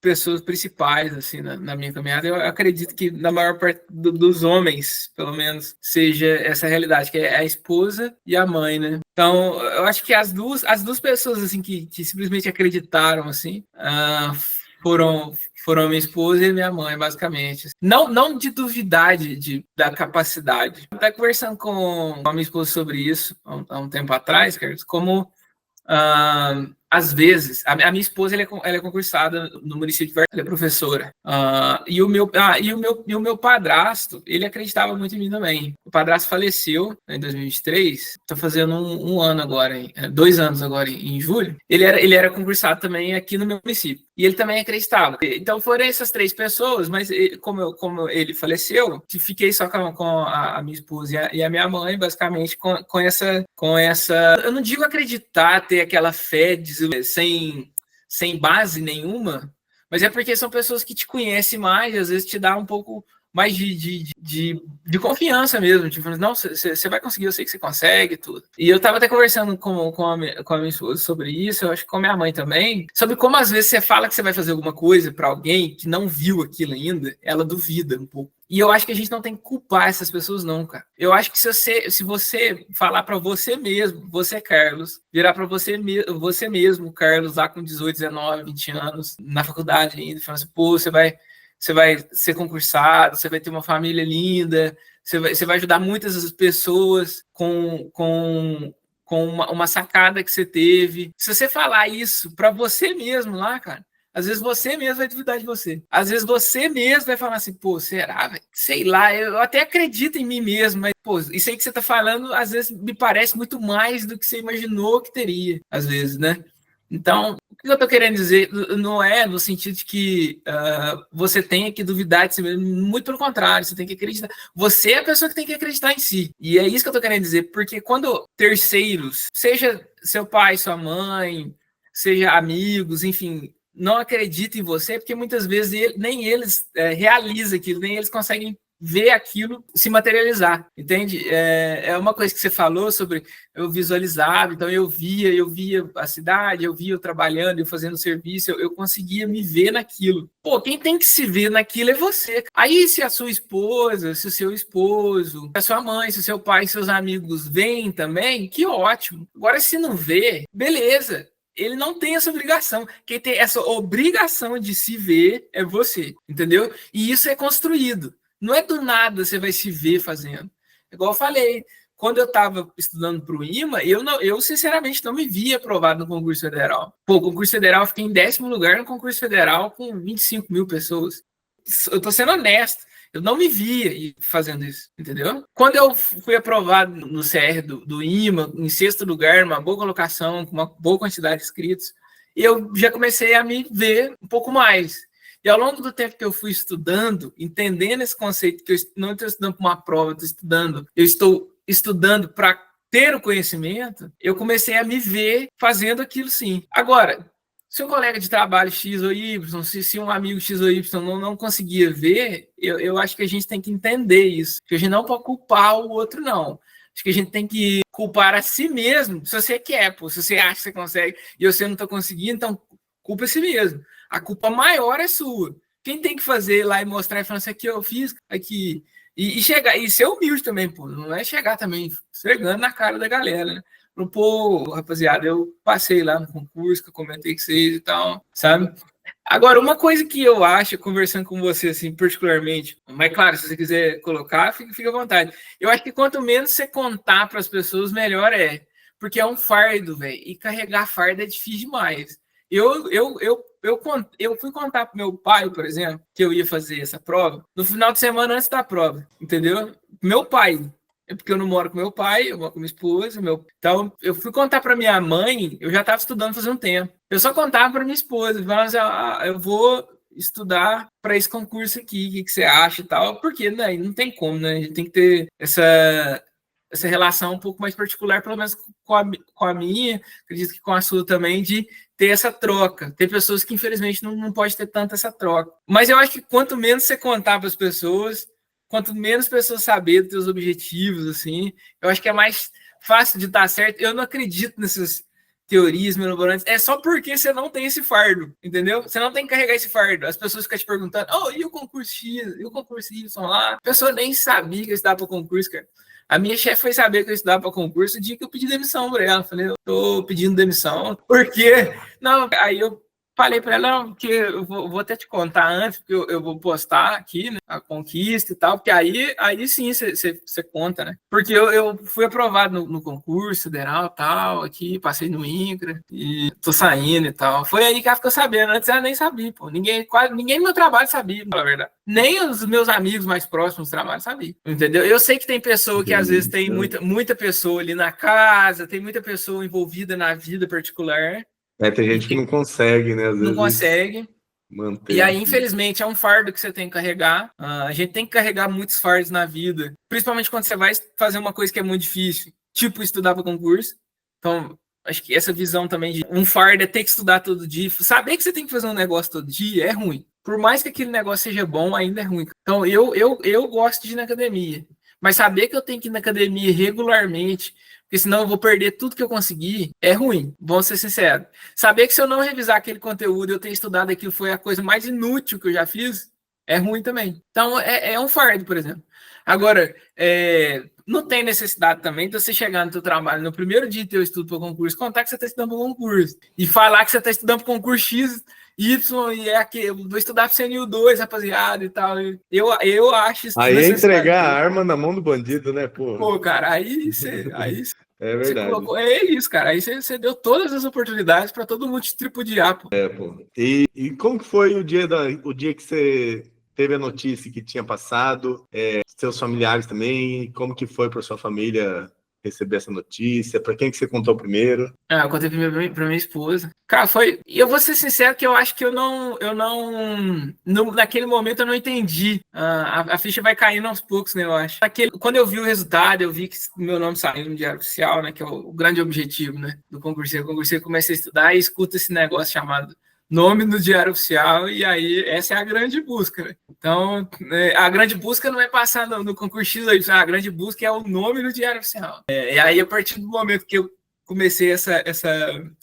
pessoas principais, assim, na minha caminhada. Eu acredito que na maior parte dos homens, pelo menos, seja essa realidade, que é a esposa e a mãe, né? Então, eu acho que as duas pessoas, assim, que simplesmente acreditaram, assim, foram minha esposa e minha mãe, basicamente. Não de duvidar da capacidade. Eu estava conversando com a minha esposa sobre isso há um tempo atrás, Carlos, como às vezes, a minha esposa ela é concursada no município de Varginha, ela é professora. E o meu padrasto, ele acreditava muito em mim também. O padrasto faleceu em 2023, está fazendo um ano agora, 2 anos agora em julho. Ele era concursado também aqui no meu município. E ele também acreditava. Então foram essas 3 pessoas, mas como ele faleceu, fiquei só com a minha esposa e a minha mãe, basicamente, com essa. Eu não digo acreditar, ter aquela fé sem base nenhuma, mas é porque são pessoas que te conhecem mais, e às vezes te dá um pouco mais de confiança mesmo, tipo, não, você vai conseguir, eu sei que você consegue, tudo. E eu tava até conversando com a minha esposa sobre isso, eu acho que com a minha mãe também, sobre como às vezes você fala que você vai fazer alguma coisa para alguém que não viu aquilo ainda, ela duvida um pouco. E eu acho que a gente não tem que culpar essas pessoas, não, cara. Eu acho que se você falar para você mesmo, você, Carlos, virar para você mesmo, Carlos, lá com 18, 19, 20 anos, na faculdade ainda, falando assim, você vai ser concursado, você vai ter uma família linda, você vai ajudar muitas pessoas com uma sacada que você teve. Se você falar isso para você mesmo lá, cara, às vezes você mesmo vai duvidar de você. Às vezes você mesmo vai falar assim, será, velho? Sei lá, eu até acredito em mim mesmo, mas, isso aí que você tá falando, às vezes me parece muito mais do que você imaginou que teria, às vezes, né? Então, o que eu estou querendo dizer não é no sentido de que você tenha que duvidar de si mesmo, muito pelo contrário, você tem que acreditar. Você é a pessoa que tem que acreditar em si. E é isso que eu estou querendo dizer, porque quando terceiros, seja seu pai, sua mãe, seja amigos, enfim, não acreditam em você, porque muitas vezes nem eles realizam aquilo, nem eles conseguem ver aquilo se materializar, entende? É uma coisa que você falou sobre eu visualizava, então eu via a cidade, eu via eu trabalhando, eu fazendo serviço, eu conseguia me ver naquilo. Quem tem que se ver naquilo é você. Aí se a sua esposa, se o seu esposo, se a sua mãe, se o seu pai, se seus amigos veem também, que ótimo. Agora se não vê, beleza. Ele não tem essa obrigação. Quem tem essa obrigação de se ver é você, entendeu? E isso é construído. Não é do nada você vai se ver fazendo. Igual eu falei, quando eu estava estudando para o IMA, eu sinceramente não me via aprovado no concurso federal. O concurso federal, eu fiquei em 10º lugar no concurso federal com 25 mil pessoas. Eu estou sendo honesto. Eu não me via fazendo isso, entendeu? Quando eu fui aprovado no CR do IMA, em 6º lugar, uma boa colocação, com uma boa quantidade de inscritos, eu já comecei a me ver um pouco mais. E ao longo do tempo que eu fui estudando, entendendo esse conceito, que eu não estou estudando para uma prova, eu estou estudando para ter o conhecimento, eu comecei a me ver fazendo aquilo sim. Agora, se um colega de trabalho X ou Y, se um amigo X ou Y não conseguia ver, eu acho que a gente tem que entender isso. Que a gente não pode culpar o outro, não. Acho que a gente tem que culpar a si mesmo. Se você quer, pô, se você acha que você consegue e você não está conseguindo, então culpa a si mesmo. A culpa maior é sua. Quem tem que fazer lá e mostrar e falar assim, aqui eu fiz, aqui... E chegar, e ser humilde também, pô. Não é chegar também esfregando na cara da galera, né? Pô, rapaziada, eu passei lá no concurso, que eu comentei com vocês e tal, sabe? Agora, uma coisa que eu acho, conversando com você, assim, particularmente, mas claro, se você quiser colocar, fica à vontade. Eu acho que quanto menos você contar para as pessoas, melhor é. Porque é um fardo, velho. E carregar fardo é difícil demais. Eu fui contar pro meu pai, por exemplo, que eu ia fazer essa prova no final de semana antes da prova, entendeu? Meu pai, é porque eu não moro com meu pai, eu moro com minha esposa. Então, eu fui contar para minha mãe, eu já estava estudando faz um tempo. Eu só contava para minha esposa, falava assim, eu vou estudar para esse concurso aqui, o que você acha e tal, porque né, não tem como, né? A gente tem que ter essa relação um pouco mais particular, pelo menos com a minha, acredito que com a sua também, de ter essa troca. Tem pessoas que, infelizmente, não pode ter tanta essa troca. Mas eu acho que quanto menos você contar para as pessoas, quanto menos pessoas saberem dos seus objetivos, assim, eu acho que é mais fácil de dar certo. Eu não acredito nessas teorias mirabolantes. É só porque você não tem esse fardo, entendeu? Você não tem que carregar esse fardo. As pessoas ficam te perguntando, e o concurso X? E o concurso Y lá? A pessoa nem sabia que eu estudava para o concurso, cara. A minha chefe foi saber que eu estudava para concurso o dia que eu pedi demissão para ela. Eu falei, eu tô pedindo demissão. Por quê? Não, aí eu falei para ela, não, porque eu vou até te contar antes, porque eu vou postar aqui, né, a conquista e tal, porque aí sim você conta, né? Porque eu fui aprovado no concurso federal e tal, aqui, passei no INCRA, e tô saindo e tal. Foi aí que ela ficou sabendo, antes ela nem sabia, pô. Ninguém no meu trabalho sabia, na verdade. Nem os meus amigos mais próximos do trabalho sabiam, entendeu? Eu sei que tem pessoa que às vezes tem muita pessoa ali na casa, tem muita pessoa envolvida na vida particular. Tem gente que não consegue, né? Às vezes não consegue. Manter. E aí, infelizmente, é um fardo que você tem que carregar. A gente tem que carregar muitos fardos na vida, principalmente quando você vai fazer uma coisa que é muito difícil, tipo estudar para concurso. Então, acho que essa visão também de um fardo é ter que estudar todo dia. Saber que você tem que fazer um negócio todo dia é ruim. Por mais que aquele negócio seja bom, ainda é ruim. Então, eu gosto de ir na academia. Mas saber que eu tenho que ir na academia regularmente, porque senão eu vou perder tudo que eu consegui, é ruim, vamos ser sinceros. Saber que se eu não revisar aquele conteúdo, eu ter estudado aquilo foi a coisa mais inútil que eu já fiz, é ruim também. Então, é um fardo, por exemplo. Agora, não tem necessidade também de você chegar no seu trabalho no primeiro dia de teu estudo para o concurso, contar que você está estudando para o concurso, e falar que você está estudando para o concurso X, Y, e eu vou estudar para o CNU2, rapaziada, e tal. Eu acho isso. Aí é entregar a arma na mão do bandido, né, pô? Pô, cara, aí é verdade. É isso, cara. Aí você deu todas as oportunidades para todo mundo te tripudiar, pô. Pô. E como que foi o dia que você teve a notícia que tinha passado? Seus familiares também? Como que foi para sua família receber essa notícia? Para quem que você contou primeiro? Eu contei primeiro para minha esposa. Cara, e eu vou ser sincero que eu acho que naquele momento eu não entendi. A ficha vai caindo aos poucos, né, eu acho. Quando eu vi o resultado, eu vi que meu nome saiu no Diário Oficial, né, que é o grande objetivo, né, do concurseiro. Eu comecei a estudar e escuto esse negócio chamado nome no Diário Oficial, e aí essa é a grande busca, né? Então, a grande busca não é passar no concurso X, a grande busca é o nome no Diário Oficial. E aí, a partir do momento que eu comecei essa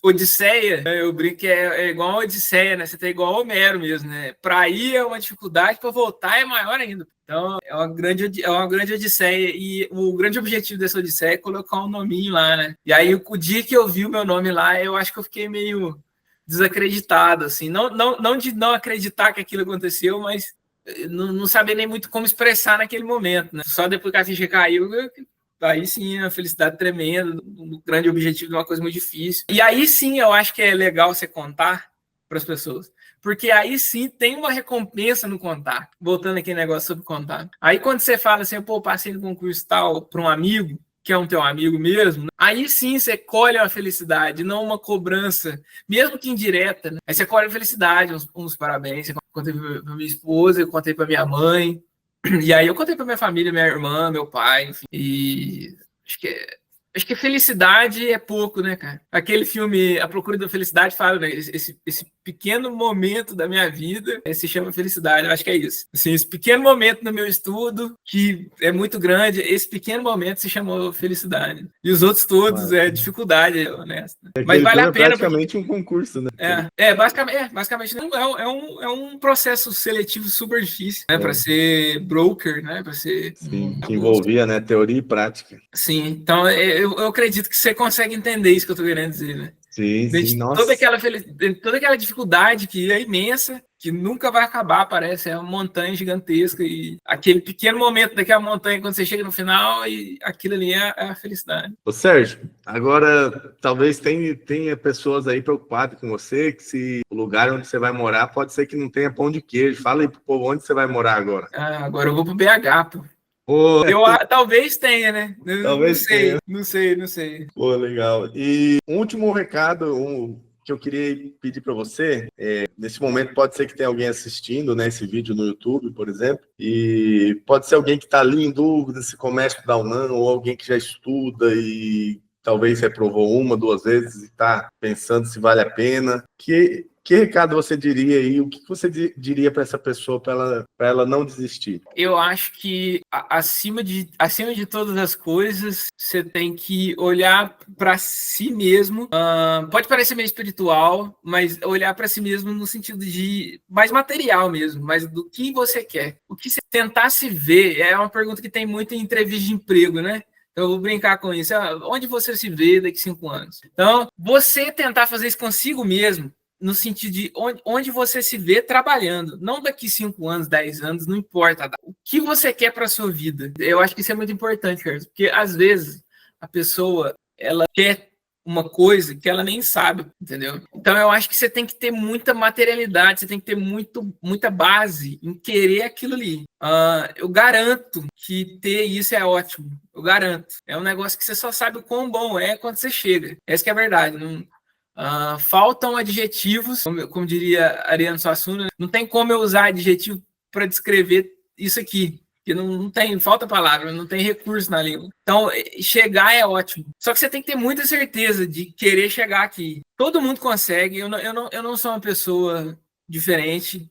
odisseia, né, eu brinco que é igual uma odisseia, né? Você tá igual ao Homero mesmo, né? Para ir é uma dificuldade, para voltar é maior ainda. Então, é uma grande odisseia, e o grande objetivo dessa odisseia é colocar um nominho lá, né? E aí, o dia que eu vi o meu nome lá, eu acho que eu fiquei meio desacreditado, assim, não de não acreditar que aquilo aconteceu, mas não saber nem muito como expressar naquele momento, né? Só depois que a ficha caiu, aí sim, a felicidade tremenda, um grande objetivo de uma coisa muito difícil. E aí sim, eu acho que é legal você contar para as pessoas, porque aí sim tem uma recompensa no contato. Voltando aqui no negócio sobre contato. Aí quando você fala assim, pô, passei no concurso tal para um amigo, que é um teu amigo mesmo, aí sim você colhe uma felicidade, não uma cobrança, mesmo que indireta, né? Aí você colhe a felicidade, uns parabéns. Eu contei para minha esposa, eu contei para minha mãe, e aí eu contei para minha família, minha irmã, meu pai, enfim. E acho que felicidade é pouco, né, cara? Aquele filme A Procura da Felicidade fala, né? Esse pequeno momento da minha vida se chama felicidade. Eu acho que é isso. Assim, esse pequeno momento no meu estudo, que é muito grande, esse pequeno momento se chamou felicidade. E os outros todos é dificuldade, honesta. Mas vale a pena. É praticamente um concurso, né? Basicamente é um processo seletivo super difícil, né? Para ser broker, né? Para ser. Sim, que envolvia, né? Teoria e prática. Sim, então eu acredito que você consegue entender isso que eu estou querendo dizer, né? Sim, nossa. Toda aquela dificuldade que é imensa, que nunca vai acabar, parece, é uma montanha gigantesca, e aquele pequeno momento daquela montanha, quando você chega no final, e aquilo ali é a felicidade. Ô Sérgio, agora talvez tenha pessoas aí preocupadas com você, que se o lugar onde você vai morar pode ser que não tenha pão de queijo. Fala aí pro povo onde você vai morar agora. Agora eu vou pro BH, pô. Talvez tenha, né? Talvez tenha. Não sei. Pô, legal. E um último recado que eu queria pedir para você, nesse momento pode ser que tenha alguém assistindo, né, esse vídeo no YouTube, por exemplo, e pode ser alguém que está ali em dúvida se começa a estudar um ano, ou alguém que já estuda e talvez reprovou 1, 2 vezes e está pensando se vale a pena. Que recado você diria aí? O que você diria para essa pessoa para ela não desistir? Eu acho que acima de todas as coisas, você tem que olhar para si mesmo. Pode parecer meio espiritual, mas olhar para si mesmo no sentido de mais material mesmo, mais do que você quer. O que você tentar se ver é uma pergunta que tem muito em entrevista de emprego, né? Então, eu vou brincar com isso. Onde você se vê daqui a 5 anos? Então, você tentar fazer isso consigo mesmo, no sentido de onde você se vê trabalhando, não daqui 5 anos, 10 anos, não importa. O que você quer para a sua vida? Eu acho que isso é muito importante, Carlos, porque às vezes a pessoa ela quer uma coisa que ela nem sabe, entendeu? Então eu acho que você tem que ter muita materialidade, você tem que ter muita base em querer aquilo ali. Eu garanto que ter isso é ótimo, eu garanto. É um negócio que você só sabe o quão bom é quando você chega. Essa que é a verdade, não... faltam adjetivos, como diria Ariano Suassuna, não tem como eu usar adjetivo para descrever isso aqui, porque não tem, falta palavra, não tem recurso na língua. Então, chegar é ótimo. Só que você tem que ter muita certeza de querer chegar aqui. Todo mundo consegue, eu não sou uma pessoa diferente.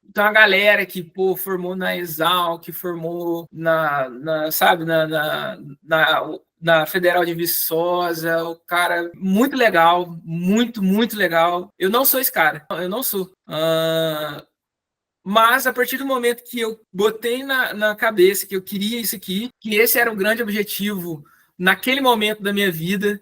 Então, a galera que formou na Exal, que formou na Federal de Viçosa, o cara muito legal, muito legal. Eu não sou esse cara, eu não sou. Mas a partir do momento que eu botei na cabeça que eu queria isso aqui, que esse era o grande objetivo naquele momento da minha vida,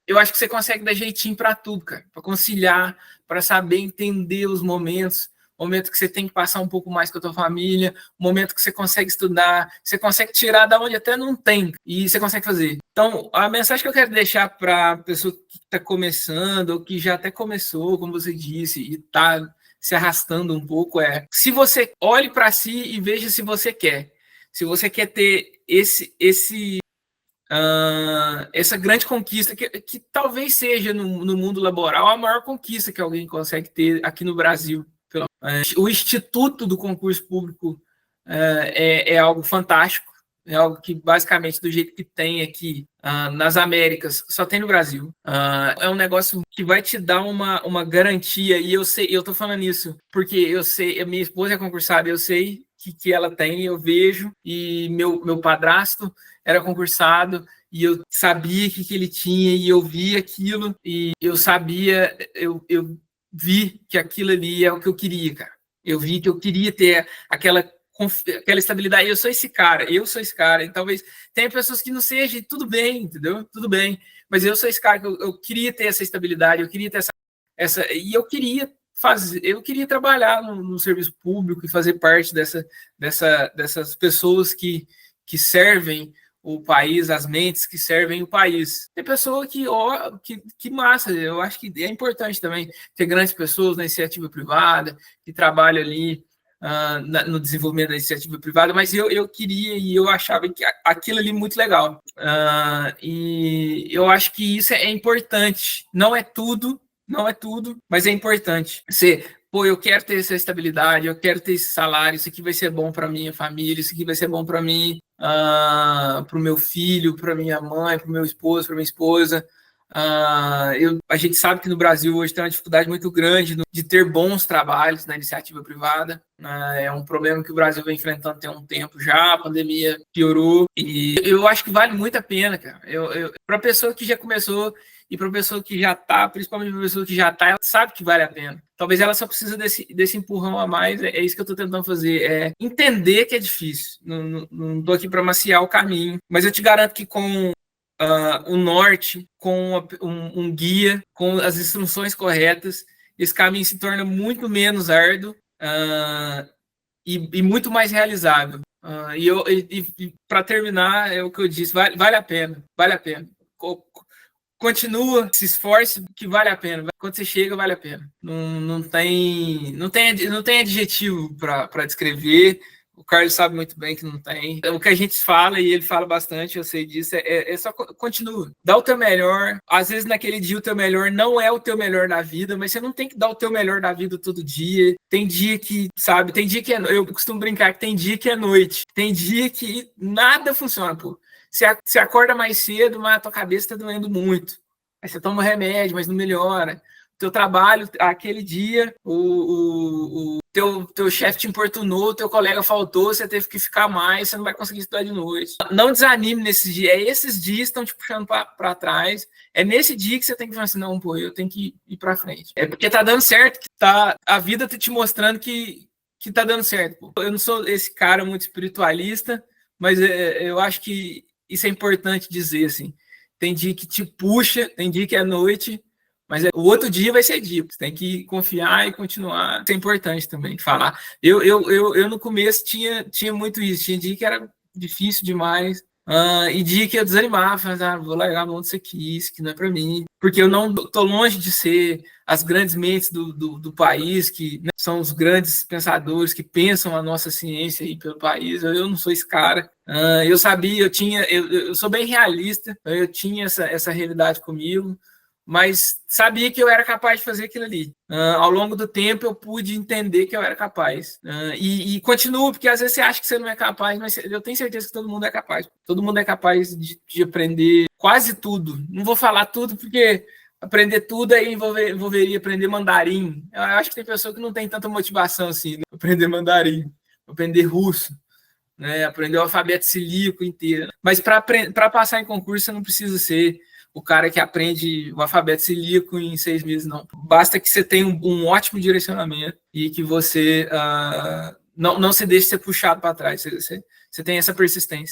eu acho que você consegue dar jeitinho para tudo, cara, para conciliar, para saber entender os momentos, momento que você tem que passar um pouco mais com a tua família, momento que você consegue estudar, você consegue tirar da onde até não tem, e você consegue fazer. Então, a mensagem que eu quero deixar para a pessoa que está começando, ou que já até começou, como você disse, e está se arrastando um pouco, se você olhe para si e veja se você quer. Se você quer ter essa grande conquista, que talvez seja no mundo laboral a maior conquista que alguém consegue ter aqui no Brasil. O Instituto do Concurso Público é algo fantástico, é algo que basicamente do jeito que tem aqui nas Américas, só tem no Brasil. É um negócio que vai te dar uma garantia, e eu estou falando isso porque eu sei, a minha esposa é concursada, eu sei que ela tem, eu vejo, e meu padrasto era concursado, e eu sabia que ele tinha, e eu vi aquilo, e eu sabia, eu vi que aquilo ali é o que eu queria, cara. Eu vi que eu queria ter aquela estabilidade. Eu sou esse cara, e talvez tenha pessoas que não sejam, tudo bem, entendeu? Tudo bem, mas eu sou esse cara que eu queria ter essa estabilidade, eu queria ter e eu queria trabalhar no serviço público e fazer parte dessas pessoas que servem o país, as mentes que servem o país. Tem pessoa que massa, eu acho que é importante também ter grandes pessoas na iniciativa privada, que trabalham ali no desenvolvimento da iniciativa privada, mas eu queria e eu achava que aquilo ali muito legal. E eu acho que isso é importante. Não é tudo, mas é importante. Pô, eu quero ter essa estabilidade, eu quero ter esse salário, isso aqui vai ser bom para minha família, isso aqui vai ser bom para mim, para o meu filho, para minha mãe, para o meu esposo, para minha esposa. A gente sabe que no Brasil hoje tem uma dificuldade muito grande de ter bons trabalhos na iniciativa privada. É um problema que o Brasil vem enfrentando tem um tempo já, a pandemia piorou, e eu acho que vale muito a pena, cara. Para a pessoa que já começou e para a pessoa que já está, principalmente para a pessoa que já está, ela sabe que vale a pena. Talvez ela só precisa desse empurrão a mais, é isso que eu estou tentando fazer, é entender que é difícil. Não estou aqui para maciar o caminho, mas eu te garanto que com o norte, com um guia, com as instruções corretas, esse caminho se torna muito menos árduo e muito mais realizável. E para terminar, é o que eu disse, vale a pena. Continua, se esforce, que vale a pena. Quando você chega, vale a pena. Não tem adjetivo para descrever. O Carlos sabe muito bem que não tem. O que a gente fala, e ele fala bastante, eu sei disso, é só continua. Dá o teu melhor. Às vezes, naquele dia, o teu melhor não é o teu melhor da vida, mas você não tem que dar o teu melhor da vida todo dia. Tem dia que, sabe, tem dia que eu costumo brincar que tem dia que é noite. Tem dia que nada funciona, pô. Você acorda mais cedo, mas a tua cabeça está doendo muito. Aí você toma remédio, mas não melhora. O teu trabalho, aquele dia, o teu chefe te importunou, o teu colega faltou, você teve que ficar mais, você não vai conseguir estudar de noite. Não desanime nesses dias. Esses dias estão te puxando para trás. É nesse dia que você tem que falar assim, não, pô, eu tenho que ir para frente. É porque tá dando certo, a vida tá te mostrando que tá dando certo. Pô. Eu não sou esse cara muito espiritualista, mas eu acho que isso é importante dizer, assim. Tem dia que te puxa, tem dia que é noite, mas o outro dia vai ser dia. Você tem que confiar e continuar. Isso é importante também, falar. Eu no começo tinha muito isso. Tinha dia que era difícil demais. E dia que eu desanimava, falava, vou largar a mão disso aqui, isso que não é para mim. Porque eu não estou longe de ser as grandes mentes do país, que né, são os grandes pensadores que pensam a nossa ciência aí pelo país. Eu não sou esse cara. Eu sabia, eu sou bem realista, eu tinha essa realidade comigo, mas sabia que eu era capaz de fazer aquilo ali. Ao longo do tempo, eu pude entender que eu era capaz. E continuo, porque às vezes você acha que você não é capaz, mas eu tenho certeza que todo mundo é capaz. Todo mundo é capaz de aprender quase tudo. Não vou falar tudo, porque aprender tudo aí envolveria aprender mandarim. Eu acho que tem pessoa que não tem tanta motivação assim, né? Aprender mandarim, aprender russo, né? Aprender o alfabeto cirílico inteiro. Mas para passar em concurso, você não precisa ser o cara que aprende o alfabeto cirílico em 6 meses, não. Basta que você tenha um ótimo direcionamento e que você não se deixe ser puxado para trás. Você tem essa persistência.